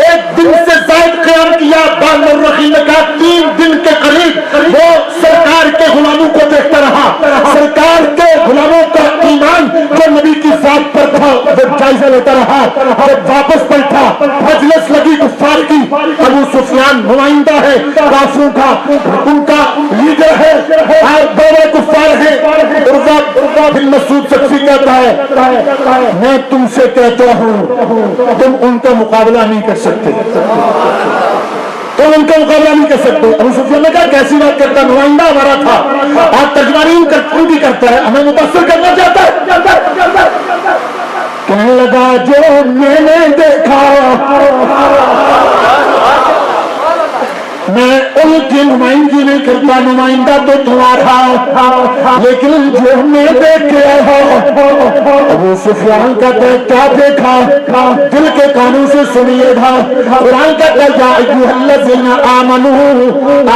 ایک دن سے زائد قیام کیا، بعض مورخین نے کہا 3 دن کے قریب وہ سرکار کے غلاموں کو دیکھتا رہا۔ سرکار کے غلاموں کا ایمان جو نبی کی ذات پر تھا وہ جائزہ لیتا رہا۔ جب واپس بیٹھا، مجلس لگی کفار کی، ابو سفیان نمائندہ ہے کافروں کا، ان کا لیڈر ہے، بڑے کفار ہیں۔ عروہ بن مسعود سچی کہتا ہے میں تم سے کہتا ہوں تم ان کا مقابلہ نہیں کر سکتے، تم ان کا مقابلہ نہیں کر سکتے۔ ابو سفیان نے کہا کیسی بات کرتا، نمائندہ ہمارا تھا، آج ترجمانی بھی کرتا ہے، ہمیں متاثر کرنا چاہتا ہے۔ کہنے لگا جو میں نے دیکھا میں ان کی نمائندگی نہیں کرتا، نمائندہ تو تمہارا، لیکن جو میں دیکھ کے آیا ابو سفیان کا کیا دیکھا، دل کے کانوں سے سنیے گا۔ قرآن کا یا ایھا الذین آمنوا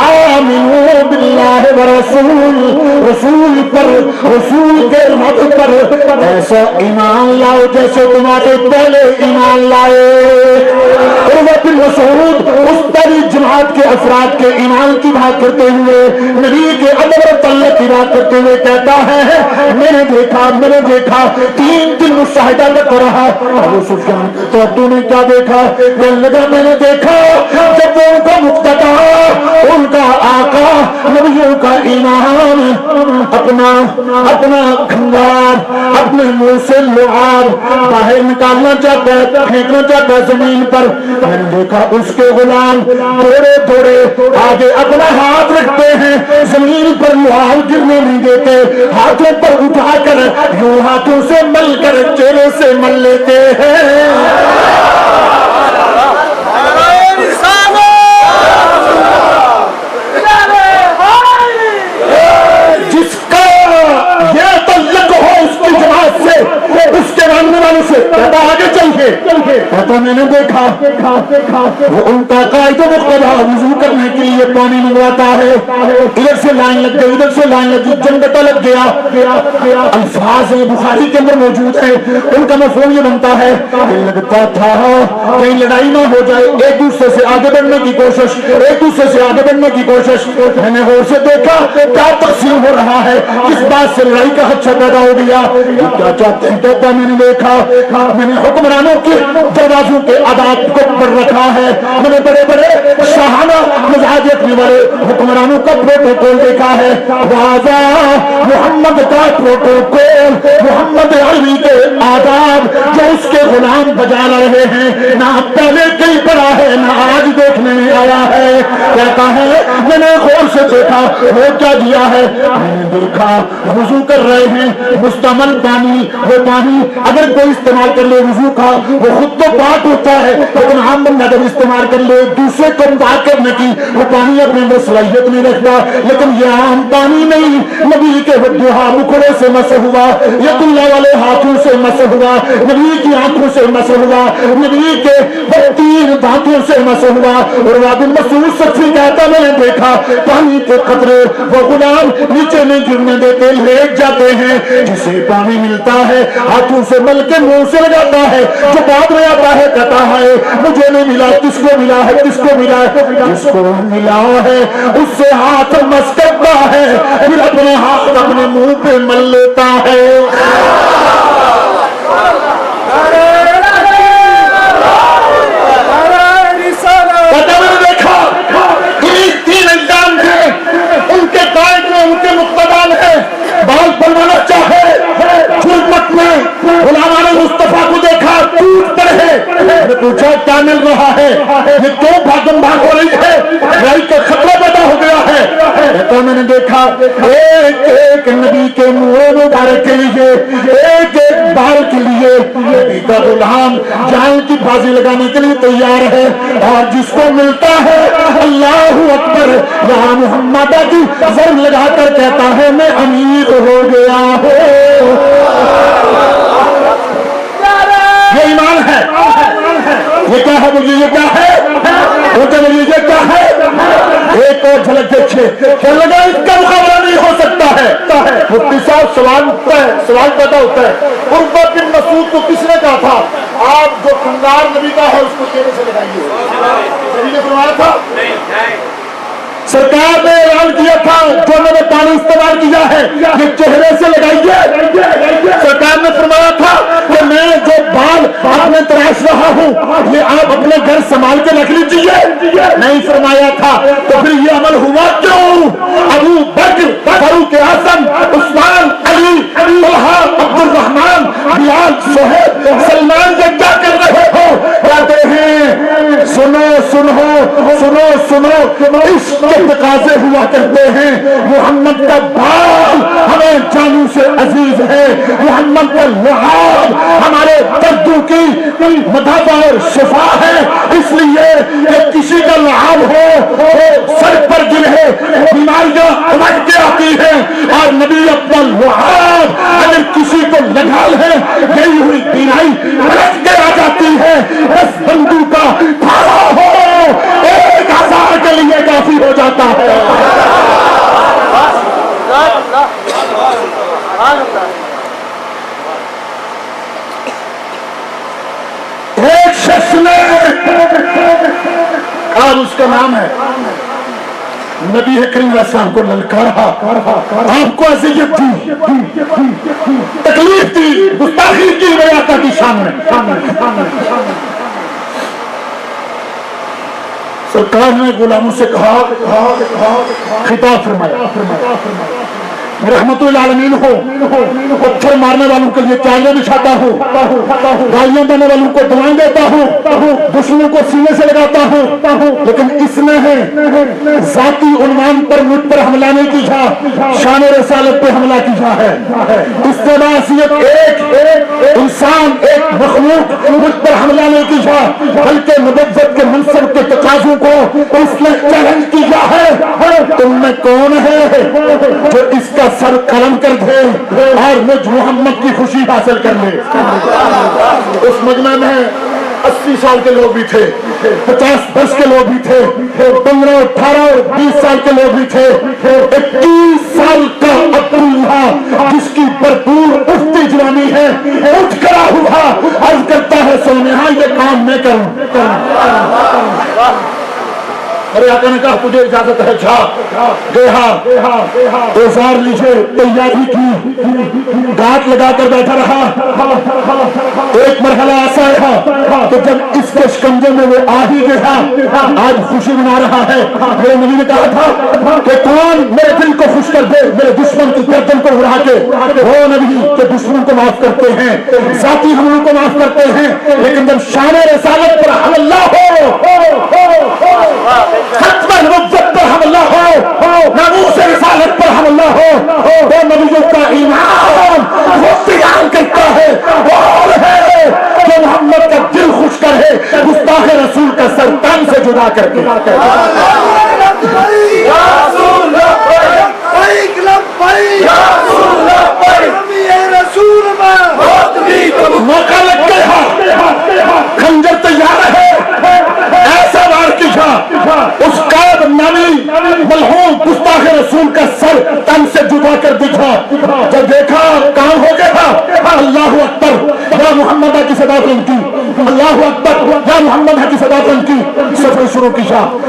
آمنوا باللہ ورسول، رسول پر، رسول کے رب پر ایسا ایمان لاؤ جیسے تمہارے پہلے ایمان لائے۔ عروہ بن مسعود اس بڑی جماعت کے افراد کے ایمان کی بات کرتے ہوئے، نبی کے ادب و تعلق کی بات کرتے ہوئے کہتا ہے میں نے دیکھا 3 دن مشاہدہ کرتا رہا۔ ابو سفیان کہتا تو نے کیا دیکھا؟ کہنے لگا میں نے دیکھا جب وہ ان کا مقتدا، ان کا آقا، نبیوں کا ایمان اپنا کھنگار اپنے منہ سے لعاب باہر نکالنا چاہتا ہے، پھینکنا چاہتا ہے زمین پر، میں نے دیکھا اس کے غلام تھوڑے آگے اپنا ہاتھ رکھتے ہیں، زمین پر لعاب گرنے نہیں دیتے، ہاتھوں پر اٹھا کر یوں ہاتھوں سے مل کر چہرے سے مل لیتے ہیں۔ جس کا یہ تعلق ہو اس کی جماعت سے، اس کے ماننے والوں سے، کہتا آگے چلیے، کہتا میں نے دیکھا وہ ان کا قائد و مقتدا وضو کرنے کے لیے پانی منگواتا ہے، ادھر سے لائن لگ گئی، ادھر سے لائن لگ گئی، جنگٹا لگ گیا۔ الفاظ بخاری کے اندر موجود ہیں، ان کا مفہوم یہ بنتا ہے کہ لگتا تھا کہیں لڑائی نہ ہو جائے، ایک دوسرے سے آگے بڑھنے کی کوشش، ایک دوسرے سے آگے بڑھنے کی کوشش۔ میں نے غور سے دیکھا کیا تقسیم ہو رہا ہے، کس بات سے لڑائی کا خدشہ پیدا ہو گیا، کیا چاہتے ہیں؟ کہتا میں نے دیکھا، میں نے حکمرانوں کے دروازوں کے آداب کو پڑھ رکھا ہے، میں نے بڑے بڑے شاہانہ مزاج رکھنے والے حکمرانوں کا پروٹوکول دیکھا ہے، راجا محمد کا پروٹوکول، محمد عربی کے آداب جو اس کے غلام بجا رہے ہیں، نہ پہلے کہیں پڑا ہے نہ آج دیکھنے میں آیا ہے۔ کہتا ہے میں نے غور سے دیکھا وہ کیا دیا ہے، میں نے دیکھا وضو کر رہے ہیں، مستعمل پانی، وہ پانی اگر کوئی استعمال کر لے وضو کا وہ خود تو پاک ہوتا ہے، لیکن عام بندہ جب استعمال کر لے دوسرے کو پاک کرنے کی وہ پانی اپنے اندر صلاحیت نہیں رکھتا، لیکن یہ عام پانی نہیں، نبی کے وجوہا مکھڑے سے مسح ہوا، ید اللہ والے ہاتھوں سے مسح ہوا، نبی کی آنکھوں سے مسح ہوا، نبی کے 3 دانتوں سے مسح ہوا۔ عروہ بن مسعود سچی کہتا میں نے دیکھا پانی کے قطرے وہ غلام نیچے نہیں گرنے دیتے، لیٹ جاتے ہیں، جسے پانی ملتا ہے ہاتھوں سے مل کے منہ سے لگاتا ہے، جو بعد میں آتا ہے کہتا ہے مجھے نہیں ملا، کس کو ملا ہے، کس کو ملا ہے، جس کو ملا ہے اس سے ہاتھ مس کرتا ہے، پھر اپنے ہاتھ اپنے منہ پہ مل لیتا ہے۔ کہتا میں نے دیکھا انہیں 3 انجام تھے، ان کے قائد میں ان کے مقتدان ہے، بال بنوانا چاہے جھلمت میں غلامان یہ کیوں بھاگم بھاگ ہو رہی ہے؟ لڑائی کا خطرہ پیدا ہو گیا ہے۔ کہتا میں نے دیکھا ایک ایک نبی کے منہ مبارک کے لیے، ایک ایک بار کے لیے نبی کا غلام جان کی بازی لگانے کے لیے تیار ہے، اور جس کو ملتا ہے اللہ اکبر یہاں محمد کی ضرب لگا کر کہتا ہے میں امیر ہو گیا ہوں۔ یہ ایمان ہے۔ یہ کیا ہے مجھے؟ یہ کیا ہے؟ یہ کیا ہے؟ ایک اور جھلک دیکھیے، کیا لگا اس کا مقابلہ نہیں ہو سکتا ہے۔ مفتی صاحب سوال پیدا ہوتا ہے، عروہ بن مسعود کو کس نے کہا تھا آپ جو خنجر نبی کا ہے اس کو چہرے سے لگائیے؟ نبی نے فرمایا تھا؟ سرکار نے اعلان کیا تھا جو میں نے پانی استعمال کیا ہے یہ چہرے سے لگائیے۔ سرکار نے فرمایا تھا کہ میں جو بال اپنے تراش رہا ہوں یہ آپ اپنے گھر سنبھال کے رکھ لیجیے، نہیں فرمایا تھا تو پھر یہ عمل ہوا کیوں؟ ابو بکر، فاروق اعظم، عثمان، علی، طلحہ، عبد الرحمن، بلال، صہیب، سلمان یہ کیا کر رہے ہو؟ کہتے ہیں سنو سنو سنو سنو، اس کے تقاضے ہوا کرتے ہیں، محمد کا بال ہمیں جانوں سے عزیز ہے، محمد کا لحاظ ہمارے دردوں کی مداوا اور شفا ہے، اس لیے کہ کسی کا لحاظ ہو سر پر گرے بیماریاں الٹ کے آتی ہیں، اور نبی اپنا لحاظ اگر کسی کو لگا لے گئی ہوئی بیماری الٹ کے آ جاتی ہے۔ اس بندو کا پھاڑا ہو 1000 کے لیے کافی ہو جاتا ہے۔ ایک شخص نے اور اس کا نام ہے نبی کریم علیہ السلام کو للکارا، آپ کو اذیت دی، تکلیف دی، گستاخی کی آقا کی شان میں۔ سرکار نے غلاموں سے کہا، خطاب فرمایا رحمت العالمین ہو، پتھر مارنے والوں کے لیے چالیاں بچھاتا ہوں، گالیاں دینے والوں کو دعائیں دیتا ہوں، دشمنوں کو سینے سے لگاتا ہوں، لیکن اس نے ذاتی عنوان پر مجھ پر حملہ نہیں کیا، شان رسالت پہ حملہ کیا ہے۔ اس نے معصیت ایک انسان، ایک مخلوق مجھ پر حملہ نہیں کیا، بلکہ نبوت کے منصب کے تقاضوں کو اس نے چیلنج کیا ہے۔ تم میں کون ہے جو اس کا سر قلم کر دے اور مجھ محمد کی خوشی حاصل کر لے؟ اس مجمع میں 80 سال کے لوگ بھی تھے، 50 برس کے لوگ بھی تھے، 15 18 اور 20 سال کے لوگ بھی تھے، 21 سال کا عبداللہ جس کی بھرپور اٹھتی جوانی ہے اٹھ کھڑا ہوا، عرض کرتا ہے سونہا یہ کام میں کروں۔ میرے آقا نے کہا تجھے اجازت ہے، جا گیا، اوزار لیجئے، تیاری کی، گاٹ لگا کر بیٹھا رہا۔ ایک مرحلہ ایسا ہے کہ جب اس کے شکنجے میں وہ آ ہی گیا، آج خوشی منا رہا ہے۔ میرے نبی نے کہا تھا کہ کون میرے دل کو خوش کر دے میرے دشمن کی گردن کو اڑا کے، وہ نبی کہ دشمن کو معاف کرتے ہیں، ذاتی حملوں کو معاف کرتے ہیں، لیکن جب شان رسالت پر حملہ ہو، ختم نبوت پر حملہ ہو، ناموس رسالت پر حملہ ہو، وہ نبیوں کا ایمان وہ بیان کرتا ہے، اور ہے جو محمد کا دل خوش کرے، گستاخ رسول کا سر تن سے جدا کر کے۔ موقع لگ گیا، خنجر تیار ہے، ایسا وار کیا، اس قائد نبی ملعون گستاخ رسول کا سر تن سے جدا کر دکھا۔ جب دیکھا کام ہو گیا، اللہ اکبر یا محمد کی صدا بلند کی، اللہ اکبر یا محمد کی صدا بلند کی، سفر شروع کیا،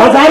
1000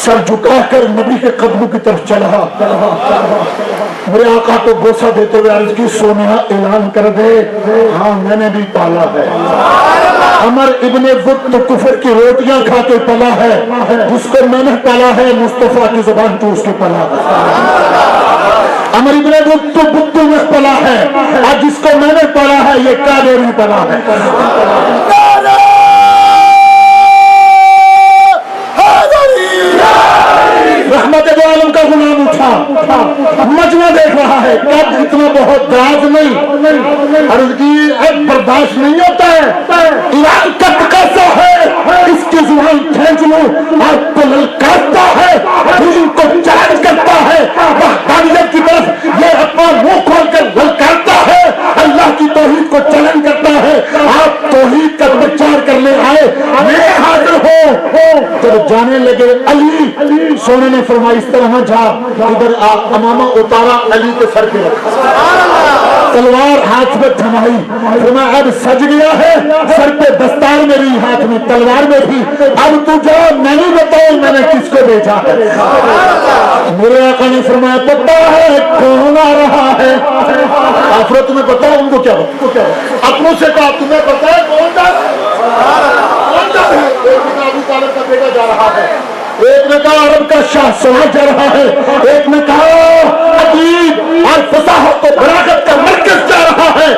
سر جھکا کر نبی کے قدموں کی طرف چلا. میرے آقا کو بوسہ دیتے ہوئے عرض کی سونیا اعلان کر دے ہاں میں نے بھی پالا ہے. عمر ابن وقت کفر کی روٹیاں کھا کے پلا ہے. جس کو میں نے پالا ہے مصطفیٰ کی زبان تو اس کی پلا ہے. عمر ابن وقت بدو میں پلا ہے اور جس کو میں نے پالا ہے یہ کعبے میں پلا ہے. رحمت دو عالم کا غلام اٹھا مجمع دیکھ رہا ہے. کب اتنا بہت دراز نہیں عرض کی اب برداشت نہیں ہوتا ہے. ایران کب کیسا ہے اس کی زبان کھینچ لوں آپ کو للکارتا ہے دین کو چیلنج کرتا ہے وحدانیت کی طرف یہ اپنا منہ کھول کر للکارتا ہے اللہ کی توحید کو چیلنج کرتا ہے. آپ توحید کا پرچار کرنے آئے میں حاضر ہوں. جب جانے لگے علی سونے نے فرمایا اس طرح جا ادھر امامہ اتارا علی کے سر پہ رکھا تلوار ہاتھ میں تھمائی فرمایا اب سج گیا ہے سر پہ دستار میری ہاتھ میں تلوار میں تھی اب تو جا میں نہیں بتاؤں میں نے کس کو بھیجا ہے. میرے آقا نے فرمایا پتہ ہے کون آ رہا ہے. آخرت تمہیں پتا ہے ان کو کیا اپنوں سے کہا تمہیں پتا ہے کون جا رہا ہے. ابو طالب کا بیٹا جا رہا ہے. ایک نے کہا عرب کا شاہ سوال جا رہا ہے. ایک نے کہا ادیب اور فصاحت کو بلاغت کا مرکز جا رہا ہے.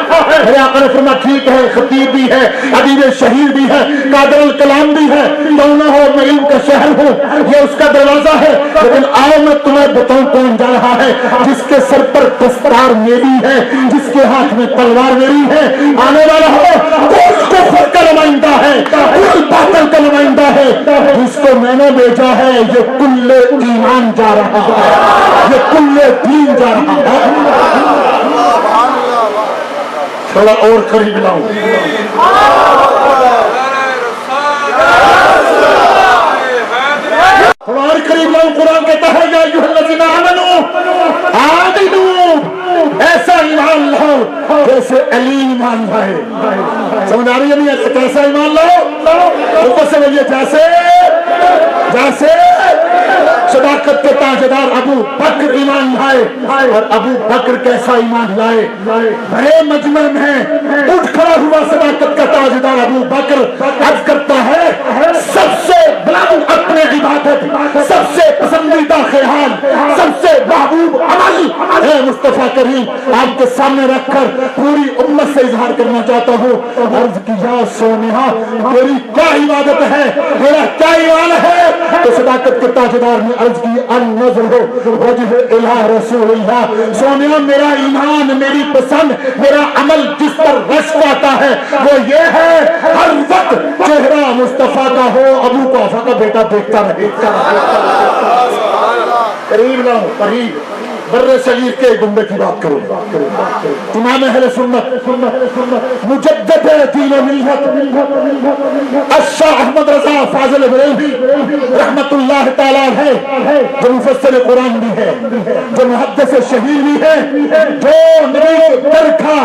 میرے آقا نے فرمایا ٹھیک ہے خطیب بھی ہے ادیب شہیر بھی ہے قادر الکلام بھی ہے کیوں نہ ہو میں علم کا شہر ہوں یہ اس کا دروازہ ہے. لیکن آؤ میں تمہیں بتاؤں کون جا رہا ہے. جس کے سر پر دستار میری ہے جس کے ہاتھ میں تلوار میری ہے آنے والا ہو اس کو خود کا نمائندہ ہے کل باطل کا نمائندہ ہے. جس کو میں نے بھیجا ہے یہ کل ایمان جا رہا ہے یہ کل دین جا رہا ہے. تھوڑا اور قریب لاؤں تھوڑا اور قریب لاؤں. قرآن کہتا ہے یا ایھا الذین آمنوا آمنوا ایسا ایمان لاؤ جیسے علی ایمان لائے. سمجھ آ رہی ہے نہیں کیسا ایمان لاؤ اوپر سے بھائی جیسے صداقت کے تاجدار ابو بکر ایمان لائے. اور ابو بکر کیسا ایمان لائے بڑے مجمع میں اٹھ کھڑا ہوا صداقت کا تاجدار ابو بکر عرض کرتا ہے سب سے بلند اپنے عبادت سب سے پسندیدہ خیال سب سے محبوب عمل ہے مصطفیٰ کریم آپ کے سامنے رکھ کر پوری امت سے اظہار کرنا چاہتا ہوں. عرض کیا سونیا تیری کیا عبادت ہے میرا کیا ایمان ہے. تو صداقت کے تاجدار نے عرض کی النظر وجہ الہ رسول اللہ. سونیا میرا ایمان میری پسند میرا عمل جس پر رش پاتا ہے وہ یہ ہے ہر وقت چہرہ مصطفیٰ کا ہو ابو قحافہ کا بیٹا دیکھتا رہے. قریب لاؤ قریب بر صغیر کے گنبے کی بات کرو. امام اہل سنت مجدد دین و ملت الشاہ احمد رضا فاضل بریلوی رحمت اللہ تعالیٰ ہے جو مفسر قرآن بھی ہے جو محدث شہیر بھی ہے جو نبی در کا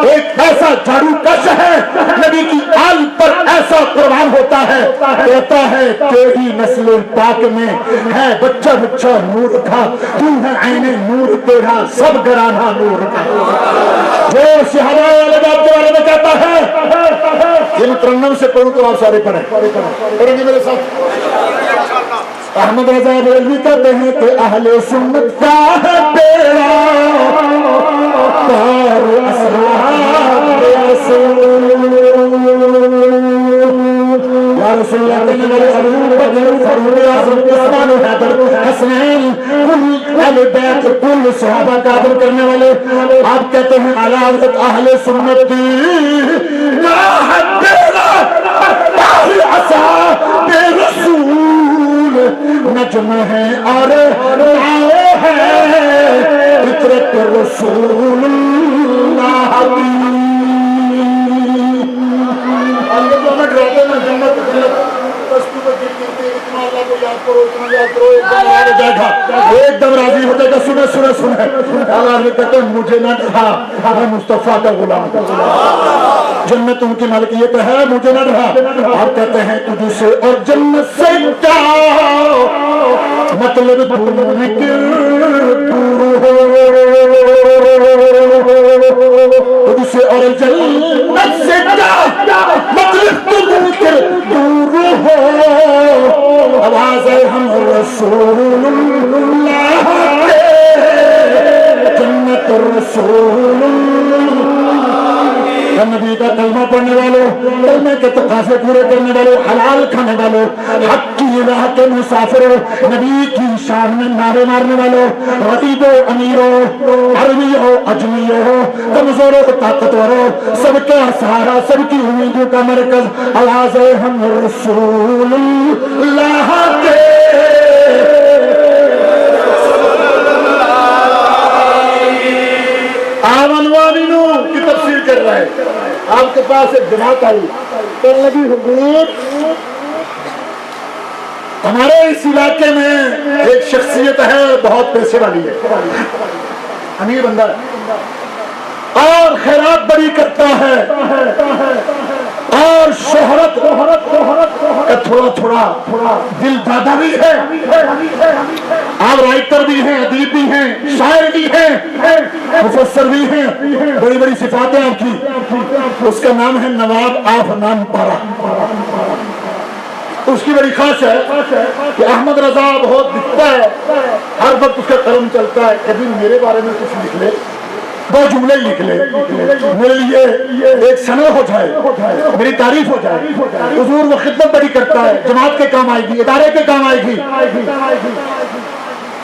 ایک ایسا جھاڑو کش ہے نبی کی آل پر ایسا قربان ہوتا ہے کہتا ہے تیری نسل پاک میں ہے بچہ بچہ نور کا تو ہے عین نور تیرا سب گرانا نور کا. جو شہداء والے بات کے بارے میں کہتا ہے یہ ترنم سے پڑھوں تو آپ سارے پڑھیں گے میرے ساتھ. احمد رضا بریلوی کہتے ہیں کہ اہل سنت کا ہے بیڑا پار اسرار یا رسول اللہ کہنے والے ابو بکر فاروق اعظم عثمان و حیدر حسنین کل اہل بیت کل صحابہ کا عدل کرنے والے آپ کہتے ہیں اعلیٰ حضرت اہل سنت کا ہے بیڑا پار اصحاب رسول نجم ہے اور آئے ہے فطرت رسول اللہ کی. آگے تو ہمیں ڈراتے ہیں جنت ایک دم راضی ہو جائے گا سنے اللہ نے کہتے ہیں مجھے نہ ڈرا میں مصطفیٰ کا غلام. جنت ان کی ملکیت ہے، مجھے نہ رہا. آپ کہتے ہیں تجھ سے اور جنت سے کیا مطلب دور ہو، تجھ سے اور جنت سے کیا مطلب دور ہو. آواز ہے ہم رسول اللہ جنت رسول نبی کا کلمہ پڑھنے والوں، کلمے کے تقاضے پورے کرنے والوں، حلال کھانے والوں، حق کی راہ کے مسافروں، نبی کی شان میں نعرے مارنے والوں، غریب و امیروں، عربی ہو اجمی ہو، کمزور و طاقتور ہو، سب کا سہارا، سب کی امیدوں کا مرکز. آواز ہے ہم رسول اللہ کے کی تفسیر کر رہا ہے. آپ کے پاس ایک جماعت آئی تو نبی حضور ہمارے اس علاقے میں ایک شخصیت ہے بہت پیسے والی ہے، امیر بندہ ہے اور خیرات بڑی کرتا ہے اور شہرت کا تھوڑا دل دادا بھی ہے. آپ رائٹر بھی ہیں، ادیب بھی ہیں، شاعر بھی ہیں، مفسر بھی ہیں، بڑی بڑی صفات ہیں آپ کی. اس کا نام ہے نواب آف نام پارا. اس کی بڑی خاص ہے کہ احمد رضا بہت دکھتا ہے، ہر وقت اس کا قلم چلتا ہے. کبھی میرے بارے میں کچھ لکھ لے، 2 جملے لکھ لے، میرے لیے ایک سنہ ہو جائے، میری تعریف ہو جائے. حضور وہ خدمت بڑی کرتا ہے، جماعت کے کام آئے گی، ادارے کے کام آئے گی.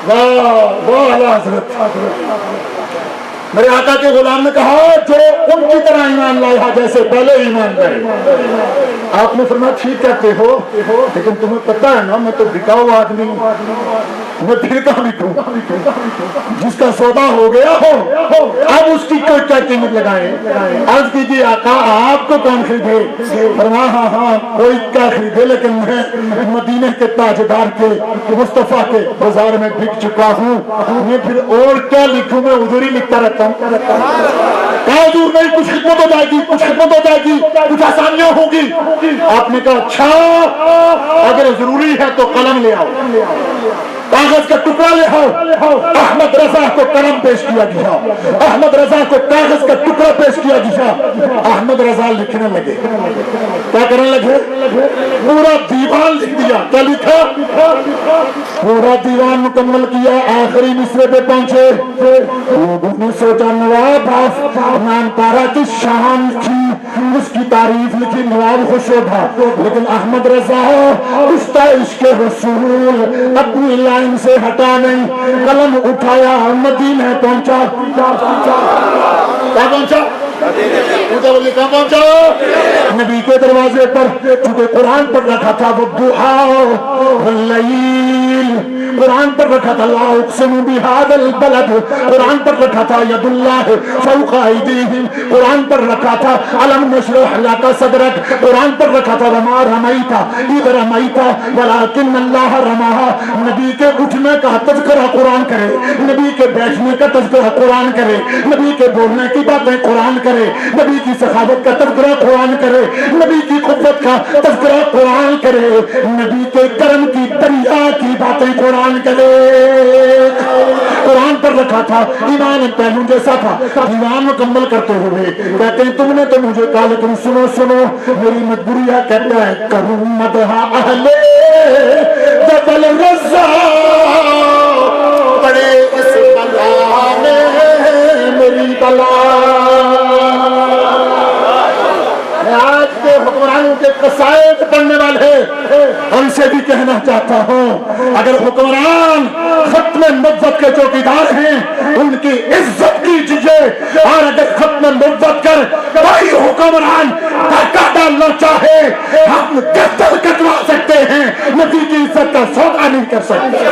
واہ واہ اعلیٰ حضرت. میرے آقا کے غلام نے کہا جو ان کی طرح ایمان لایا جیسے پہلے ایمان لائے. آپ نے فرمایا ٹھیک کہتے ہو لیکن تمہیں پتہ ہے نا میں تو بکاؤ آدمی ہوں، میں پھر کہاں بکوں؟ جس کا سودا ہو گیا ہو اب اس کی کوئی کیا قیمت لگائیں؟ عرض کیجیے آقا آپ کو کون خریدے؟ فرمایا ہاں کوئی کیا خریدے لیکن میں مدینے کے تاجدار کے مصطفیٰ کے بازار میں بک چکا ہوں. میں پھر اور کیا لکھوں؟ میں حضور ہی لکھتا رہتا ہوں. کہا حضور نہیں کچھ خدمت ہو جائے گی، کچھ خدمت ہو جائے گی، کچھ آسانیاں ہوگی. آپ نے کہا اچھا اگر ضروری ہے تو قلم لے آؤ، کاغذ کا ٹکڑا لے آؤ. احمد رضا کو قلم پیش کیا گیا، احمد رضا کو کاغذ کا ٹکڑا پیش کیا گیا. احمد رضا لکھنے لگے. کیا کرنے لگے؟ پورا دیوان لکھ دیا. کیا لکھا؟ پورا دیوان مکمل کیا. آخری مصرے پہ پہنچے. لوگوں نے سوچا نواب نام پارا کی شان لکھی، اس کی تعریف لکھی، نواب خوش تھا. لیکن احمد رضا اس کا عشق رسول اپنی لائن سے ہٹا نہیں. قلم اٹھایا، مدینے پہنچا. کہاں پہنچا؟ کہاں پہنچا؟ نبی کے دروازے پر. چونکہ قرآن پر رکھا تھا والضحیٰ واللیل، قرآن پر رکھا تھا لا اقسم بہذا البلد، قرآن پر رکھا تھا ید اللہ فوق ایدیہم، قرآن پر رکھا تھا علم نشرح لک صدرک، قرآن پر رکھا تھا وما رمیت اذ رمیت ولکن اللہ رماها. نبی کے اٹھنے کا تذکرہ قرآن کرے، نبی کے بیٹھنے کا تذکرہ قرآن کرے، نبی کے بولنے کی باتیں قرآن کرے، نبی کی سخاوت کا تذکرہ قرآن کرے، نبی کی قوت کا تذکرہ قرآن کرے، نبی کے کرم کی دریا کی باتیں قرآن کرے. قرآن پر رکھا تھا، ایمان پہلو جیسا تھا. ایمان مکمل کرتے ہوئے کہتے ہیں تم نے تو مجھے کہا لیکن سنو سنو میری مجبوری ہے. کہتا ہے کروں مدح اہل جبل رضا، پڑے اس بلا میں میری بلا. آج کے حکمرانوں کے قصائد پڑھنے والے ان سے بھی کہنا چاہتا ہوں اگر حکمران ختم نبوت کے چوکیدار ہیں ان کی عزت کیجیے، اور اگر ختم نبوت کر کوئی حکمران دھکا ڈالنا چاہے ہم قتل کٹوا سکتے ہیں، نبی کی عزت کا سودا نہیں کر سکتے.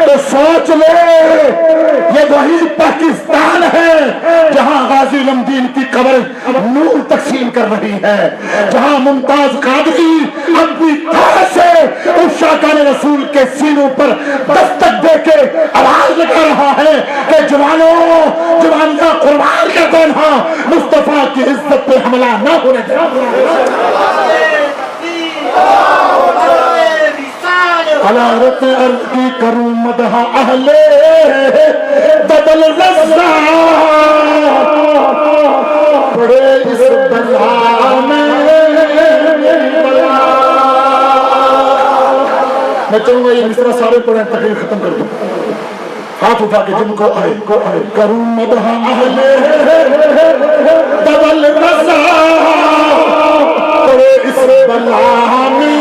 تو سوچ لے یہ وہی پاکستان ہے جہاں غازی علم دین کی قبر نور تقسیم کر رہی ہے، جہاں ممتاز قادری اپنی دھڑ سے اس شاکان رسول کے سینوں پر دستک دے کے آواز لگا رہا ہے کہ جوانوں، جوانیاں قربان کر دینا، مصطفیٰ کی عزت پہ حملہ نہ ہونے دینا۔ حلارت عرض کی کروں مدح اہل بدل رضا، پڑے اس بلا میں میں چاہوں گا یہ مصرع سارے پڑھیں تقریر ختم کر دوں، ہاتھ اٹھا کے جن کو آئے کروں مدح اہل بدل رضا، پڑے اس بلا میں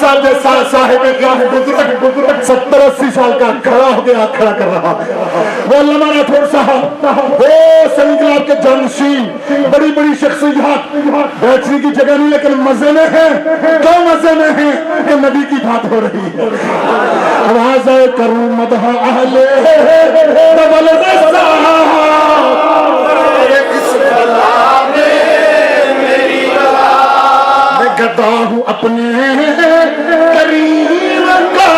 صاحب جیسا صاحب بزرگ 70-80 سال کا کھڑا ہو گیا کھڑا کر رہا ہے، وہ علامہ راٹھور صاحب، وہ سنگلاب کے جانشین، بڑی بڑی شخصیات، بیٹھنے کی جگہ نہیں لیکن مزے میں ہیں۔ کیوں مزے میں ہیں؟ کہ نبی کی بات ہو رہی ہے۔ آواز ہے کروں مدح اہل بدل رضا، گدا ہوں اپنے کریم کا،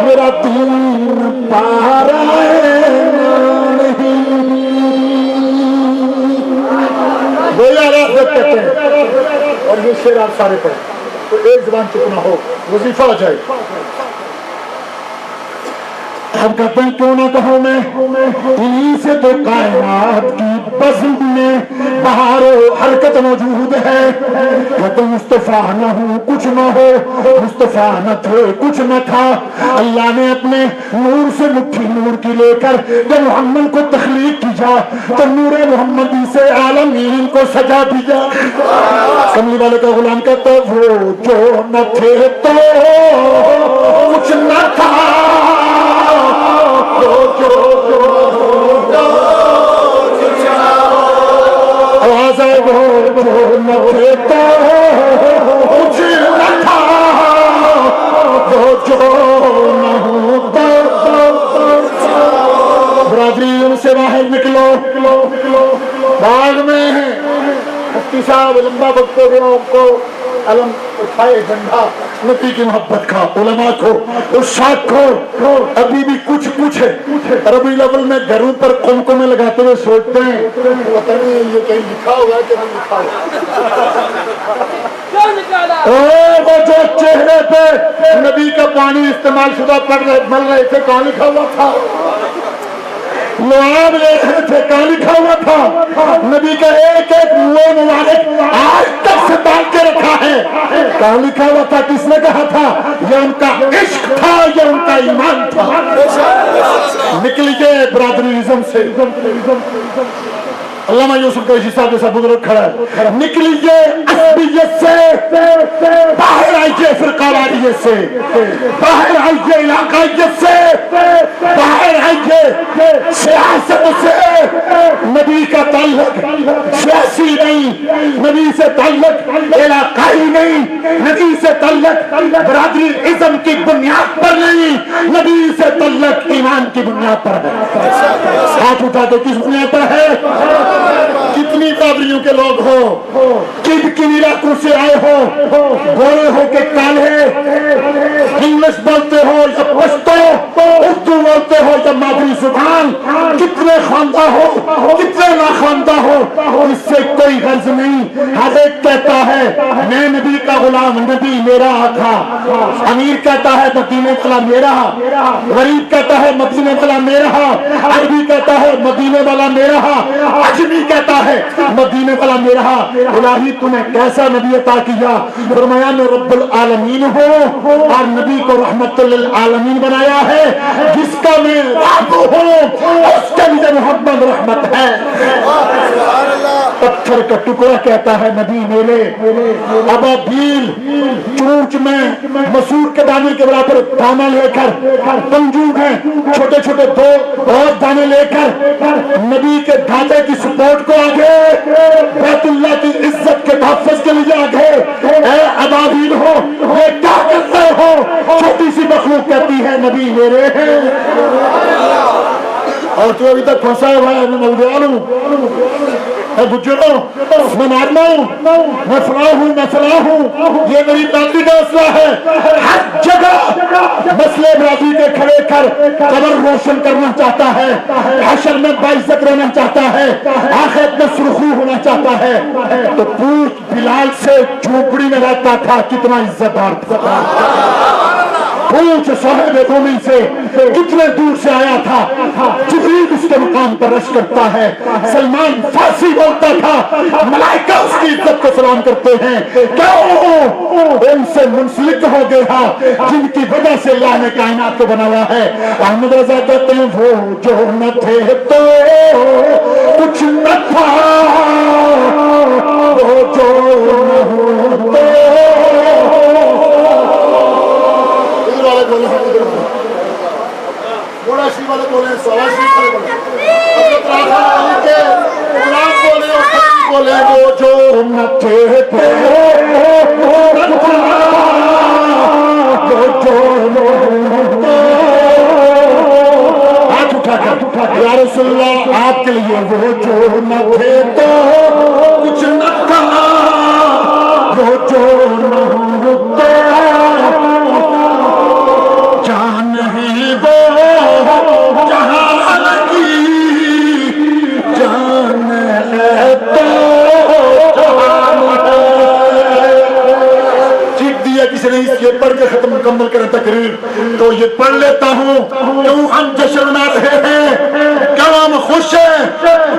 میرا دین پارا نہیں، وہ یار آپ کہتے ہیں، اور یہ شعر آپ سارے پڑھیں تو ایک زبان چپ نہ ہو، وظیفہ ہو جائے۔ ہم کہتے ہیں کیوں نہ کہوں میں، انہی سے تو کائنات کی بزم میں بہار و حرکت موجود ہے۔ کہتے مصطفیٰ نہ ہوں کچھ نہ ہو، مصطفیٰ نہ تھے کچھ نہ تھا، اللہ نے اپنے نور سے مٹھی نور کی لے کر جب محمد کو تخلیق کیا تو نور محمدی سے عالمین کو سجا دیا۔ کملی والے کا غلام کہتا وہ جو نہ تھے تو کچھ نہ تھا، آواز ہے وہ نہ تھے تو کچھ نہ تھا، وہ جو نہ ہوتا۔ برادری ان سے باہر نکلو، باغ میں ہے مفتی صاحب لمبا وقت ہو گیا، آپ کو علم اٹھائے جھنڈا نبی کی محبت کا، علماء کو، ارشاد کو، ابھی بھی کچھ ہے۔ ربیع الاول میں گھروں پر قمقمے لگاتے ہوئے سوچتے ہیں پتہ نہیں یہ کہیں لکھا ہوگا کہ نہیں لکھا ہوگا۔ وہ جو چہرے پہ نبی کا پانی استعمال شدہ مل رہے تھے کہاں لکھا ہوا تھا؟ لعاب لے رہے تھے کہاں لکھا ہوا تھا؟ نبی کا ایک ایک منہ مبارک آج تک سے ڈال کے رکھا ہے، کہاں لکھا ہوا تھا؟ کس نے کہا تھا؟ یہ ان کا عشق تھا، یہ ان کا ایمان تھا۔ نکلیے برادریزم سے، علامہ یوسف قریشی صاحب جیسا بزرگ کھڑا ہے، نکلیے عصبیت سے، باہر آئیے فرقاواریت سے، باہر آئیے علاقائیت سے، باہر آئیے سیاست سے۔ نبی کا تعلق سیاسی نہیں، نبی سے تعلق علاقائی نہیں، نبی سے تعلق برادری ازم کی بنیاد پر نہیں، نبی سے تعلق ایمان کی بنیاد پر ہے۔ ہاتھ اٹھا کے کس بنیاد پر ہے؟ کتنی برادریوں کے لوگ ہو، کن علاقوں سے آئے ہو، گورے ہو کے کالے، انگلش بولتے ہو یا پشتو، اردو بولتے ہو یا مادری زبان، کتنے خواندہ ہو کتنے ناخواندہ ہو، اس سے کوئی غرض نہیں۔ ہر ایک کہتا ہے میں نبی کا غلام، نبی میرا آقا۔ امیر کہتا ہے مدینے والا میرا، غریب کہتا ہے مدینے والا میرا، عربی کہتا ہے مدینے والا میرا، عجمی کہتا ہے مدینے والا میرا۔ الہی تمہیں کیسا نبی عطا کیا؟ فرمایا میں رب العالمین ہوں اور نبی کو رحمت للعالمین بنایا ہے، جس کا میں رب ہوں اس کے لیے محمد رحمت ہے۔ پتھر کا ٹکڑا کہتا ہے نبی میرے، ابابیل چونچ میں مسور کے دانے کے برابر دانا لے کر، پنجوب ہیں چھوٹے چھوٹے دو اور دانے لے کر نبی کے دھاتے کی سپورٹ کو آگے، بیت اللہ کی عزت کے تحفظ کے لیے آگے۔ اے ابابیل ہو یہ کیا کرتے ہو؟ چھوٹی سی مخلوق کہتی ہے نبی میرے ہیں، اور اور تو ابھی تک پھنسا ہوا ہے، میں ملدیال ہوں، میں گجر ہوں، میں نارما ہوں، میں فلاں ہوں، میں فلاں ہوں، یہ میری برادری کا مسئلہ ہے۔ ہر جگہ مسئلے برادری کے کھڑے کر قبر روشن کرنا چاہتا ہے، حشر میں باعزت رہنا چاہتا ہے، آخرت میں سرخرو ہونا چاہتا ہے۔ تو پوچھ بلال سے جھوپڑی میں رہتا تھا کتنا عزت دار تھا، پوچھ صاحب رومی سے کتنے دور سے آیا تھا، جبریل اس کے مقام پر رش کرتا ہے، سلمان فارسی بولتا تھا، ملائکہ اس کی عزت کو سلام کرتے ہیں، کیوں ان سے منسلک ہو گیا جن کی وجہ سے اللہ نے کائنات کو بنایا ہے۔ احمد رضا کہتے ہیں وہ جو نہ تھے تو کچھ نہ تھا، وہ جو نہ ہوتے بوڑھا شریف والے بولے، سوال شریف والے بولے، حضرت راجہ علی کے غلام بولے اور خطیب بولے، وہ جو نہ تھے تھے، وہ جو نہ ہوتے۔ ہاتھ اٹھا کر یا رسول اللہ آپ کے لیے وہ جو نہ تھے تو کچھ نہ تھا، وہ جو نہ ہوتے، جان ہے وہ جہان کی، جان ہے تو جہان ہے۔ چیک دیا کسی نے اس یہ پڑھ کے ختم مکمل کریں تقریر، تو یہ پڑھ لیتا ہوں، کیوں ہم جشن منا رہے ہیں، کیوں ہم خوش ہیں۔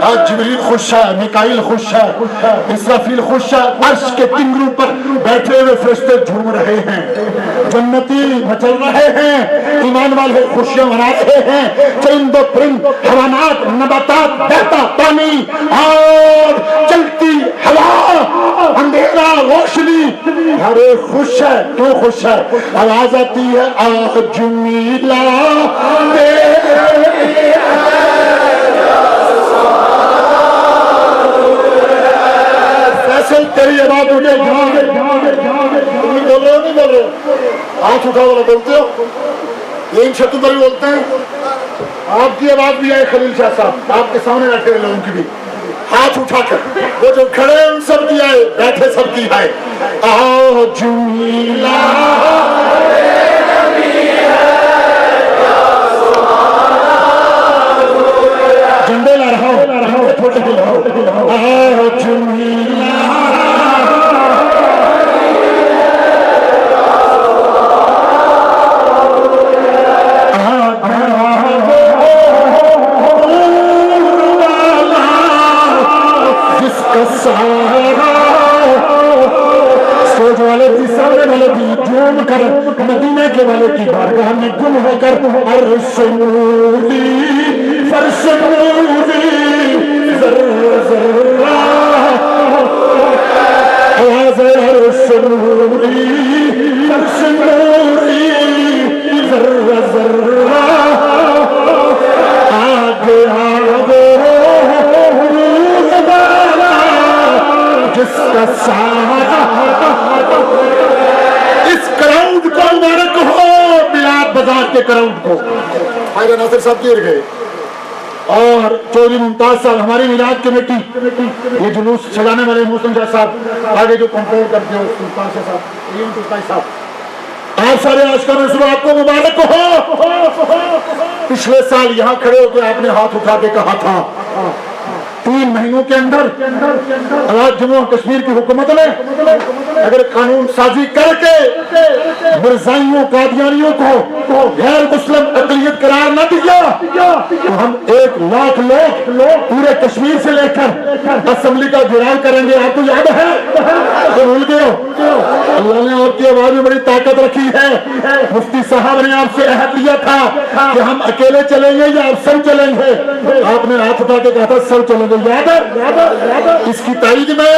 آج جبریل خوش ہے، میکائیل خوش ہے، اسرافیل خوش ہے، عرش کے کنگروں پر بیٹھے ہوئے فرشتے جھوم رہے ہیں، جنتی مچل رہے ہیں، ایمان والے خوشیاں منا رہے ہیں، چرند و پرند، حیوانات، نباتات، بہتا پانی اور چلتی ہوا، اندھیرا روشنی، ہر ایک خوش ہے۔ کیوں خوش ہے؟ آواز آتی ہے آج میلاد فیصل تیری آواز اٹھے، بول رہے ہو نہیں بول رہے ہو؟ ہاتھ اٹھا والا بولتے ہو، یہ ان شبدوں پر بھی بولتے ہیں۔ آپ کی آواز بھی آئے خلیل شاہ صاحب، آپ کے سامنے بیٹھے ہوئے لوگوں کی بھی ہاتھ اٹھا کر، وہ جو کھڑے ہیں ان سب کی آئے، بیٹھے سب کی آئے، آج میلاد جھنڈے لا رہا ہوں، چھوٹے لاؤ، آج میلاد سوچ والے بھی سامنے والے بھی جھوم کر مدینہ کے والے کی بارگاہ میں گم ہو کر عرش نوری فرش نوری ذرہ ذرہ آواز عرش نوری فرش نوری ذرہ ذرہ آگے آگے جس کا سہارا اس کراؤڈ کو مبارک ہو، میلاد بازار کے کراؤڈ کو۔ حیدر ناصر صاحب گر گئے اور چودھری ممتاز صاحب ہماری میلاد کمیٹی، یہ جلوس سجانے والے محسن شاہ صاحب، آگے جو کنٹرول کرتے ہو سلطان شاہ صاحب، یہ سلطان صاحب، آپ سارے عاشقان رسول آپ کو مبارک ہو۔ پچھلے سال یہاں کھڑے ہو کے آپ نے ہاتھ اٹھا کے کہا تھا 3 مہینوں کے اندر آزاد جموں کشمیر کی حکومت نے اگر قانون سازی کر کے مرزائیوں قادیانیوں کو غیر مسلم اقلیت قرار نہ دیا تو ہم 1 لاکھ لوگ پورے کشمیر سے لے کر اسمبلی کا گھیراؤ کریں گے۔ آپ کو یاد ہے؟ تو بھول گئے ہو؟ اللہ نے آپ کی آواز میں بڑی طاقت رکھی ہے۔ مفتی صاحب نے آپ سے عہد لیا تھا کہ ہم اکیلے چلیں گے یا آپ سب چلیں گے، آپ نے ہاتھ اٹھا کے کہا تھا سب چلیں گے، یاد ہے؟ اس کی تائید میں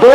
2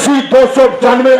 C-291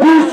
20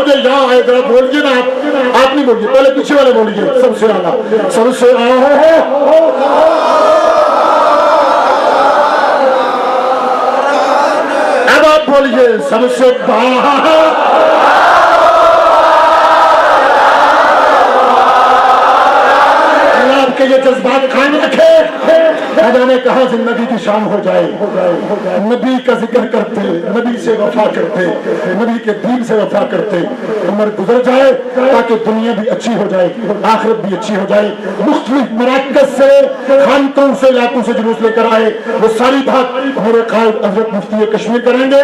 مجھے یہاں آئے ذرا بولیے نا آپ نہیں بولیے پہلے پیچھے والے بولیے سب سے اعلیٰ سب سے اب آپ بولیے سب سے آپ کے یہ جذبات قائم رکھے نہ جانے کہاں زندگی کی شام ہو جائے نبی کا ذکر کرتے نبی سے وفا کرتے نبی کے دین سے وفا کرتے عمر گزر جائے تاکہ دنیا بھی اچھی ہو جائے آخرت بھی اچھی ہو جائے مختلف مراکز سے خانقاہوں سے علاقوں سے جلوس لے کر آئے وہ ساری بات میرے قائد حضرت مفتی کشمیر کریں گے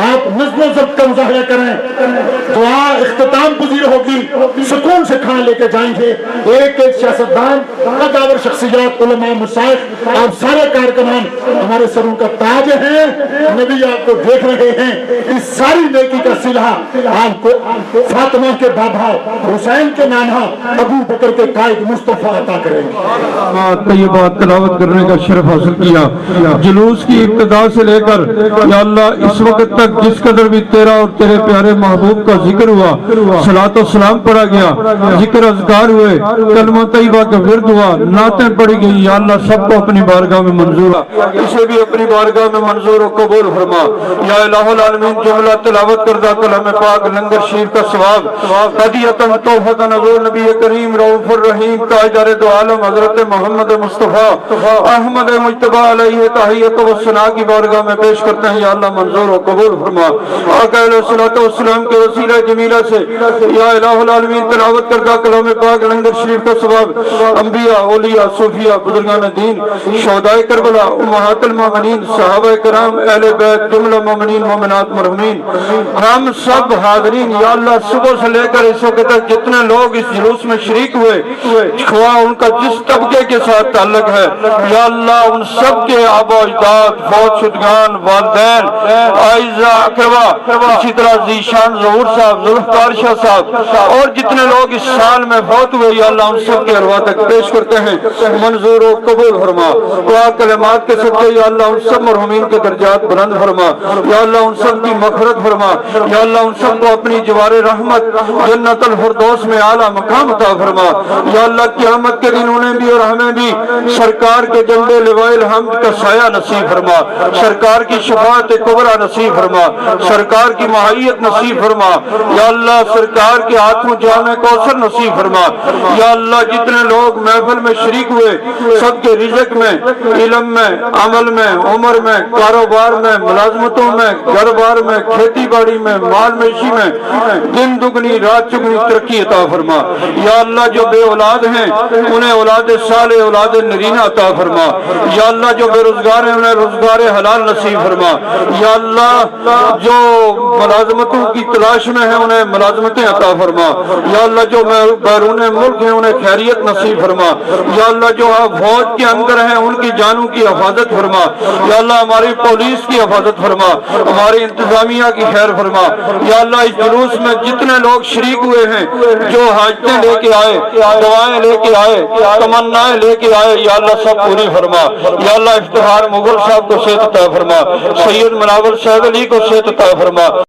آپ نظم و ضبط کا مظاہرہ کریں دعا اختتام پذیر ہوگی سکون سے کھانا لے کے جائیں گے ایک ایک سیاستدان قداور شخصیات علماء مشائخ آپ سارے کارکنان ہمارے سروں کا تاج ہیں نبی آپ کو دیکھ رہے ہیں اس ساری نیکی کا صلہ آپ کو فاطمہ کے بابا حسین کے نانا ابو بکر کے قائد مصطفیٰ عطا کریں گے طیبات تلاوت کرنے کا شرف حاصل کیا جلوس کی ابتدا سے لے کر یا اللہ اس وقت تک جس قدر بھی تیرا اور تیرے پیارے محبوب کا ذکر ہوا صلاۃ و سلام پڑھا گیا ذکر اذکار ہوئے کلمہ طیبہ کا ورد ہوا نعتیں پڑھی گئی یا اللہ سب کو اپنی بارگاہ میں منظور اسے بھی اپنی بارگاہ میں منظور و قبول فرما یا الہ العالمین جملہ تلاوت کردہ کلام پاک لنگر شریف کا ثواب ہدیۃ تحفۃ نظور نبی کریم رؤوف الرحیم تاجدار دو عالم حضرت محمد مصطفیٰ احمد مجتبی علیہ تحیت و ثنا کی بارگاہ میں پیش کرتے ہیں یا اللہ منظور و قبول فرما آقا علیہ الصلوۃ والسلام کے وسیلہ جمیلہ سے یا الہ العالمین تلاوت کردہ کلام پاک لنگر شریف کا ثواب انبیاء اولیاء صوفیاء بزرگان دین شہداء کربلا امہات المومنین صحابہ کرام اہل بیت جملہ مومنین مومنات مرحومین ہم سب حاضرین یا اللہ صبح سے لے کر اس وقت تک جتنے لوگ اس جلوس میں شریک ہوئے خواہ ان کا جس طبقے کے ساتھ تعلق ہے یا اللہ ان سب کے آبا و اجداد فوت شدگان والدین اعزاء اقربا اسی طرح ذیشان ظہور صاحب ذوالفقار شاہ صاحب اور جتنے لوگ اس سال میں فوت ہوئے یا اللہ ان سب کے ارواح تک پیش کرتے ہیں منظور و قبول فرما دعا کلمات کے صدقے یا اللہ ان سب مرحومین کے درجات بلند فرما یا اللہ ان سب کی مغفرت فرما یا اللہ ان سب کو اپنی جوار رحمت جنت الفردوس میں اعلیٰ مقام عطا فرما یا اللہ قیامت کے دن انہیں بھی اور ہمیں بھی سرکار کے جنڈے لوائے الحمد کا سایہ نصیب فرما سرکار کی شفاعت کبریٰ نصیب فرما سرکار کی معیت نصیب فرما یا اللہ سرکار کے ہاتھوں جام کوثر نصیب فرما یا اللہ جتنے لوگ محفل میں شریک ہوئے سب کے رزق میں علم میں عمل میں عمر میں کاروبار میں ملازمتوں میں گھر بار میں کھیتی باڑی میں مال معیشی میں دن دگنی رات چگنی ترقی عطا فرما یا اللہ جو بے اولاد ہیں انہیں اولاد صالح اولاد نرینہ عطا فرما یا اللہ جو بے روزگار ہیں انہیں روزگار حلال نصیب فرما یا اللہ جو ملازمتوں کی تلاش میں ہیں انہیں ملازمتیں عطا فرما یا اللہ جو بیرون ملک ہیں انہیں خیریت نصیب فرما یا اللہ جو فوج کے اندر ہیں ان کی جانوں کی حفاظت فرما یا اللہ ہماری پولیس کی حفاظت فرما ہماری انتظامیہ کی خیر فرما یا اللہ اس جلوس میں جتنے لوگ شریک ہوئے ہیں جو حاجتیں لے کے آئے دعائیں لے کے آئے تمنائیں لے کے آئے یا اللہ سب پوری فرما یا اللہ افتخار مغل صاحب کو صحت عطا فرما سید مناور شہد علی کو صحت عطا فرما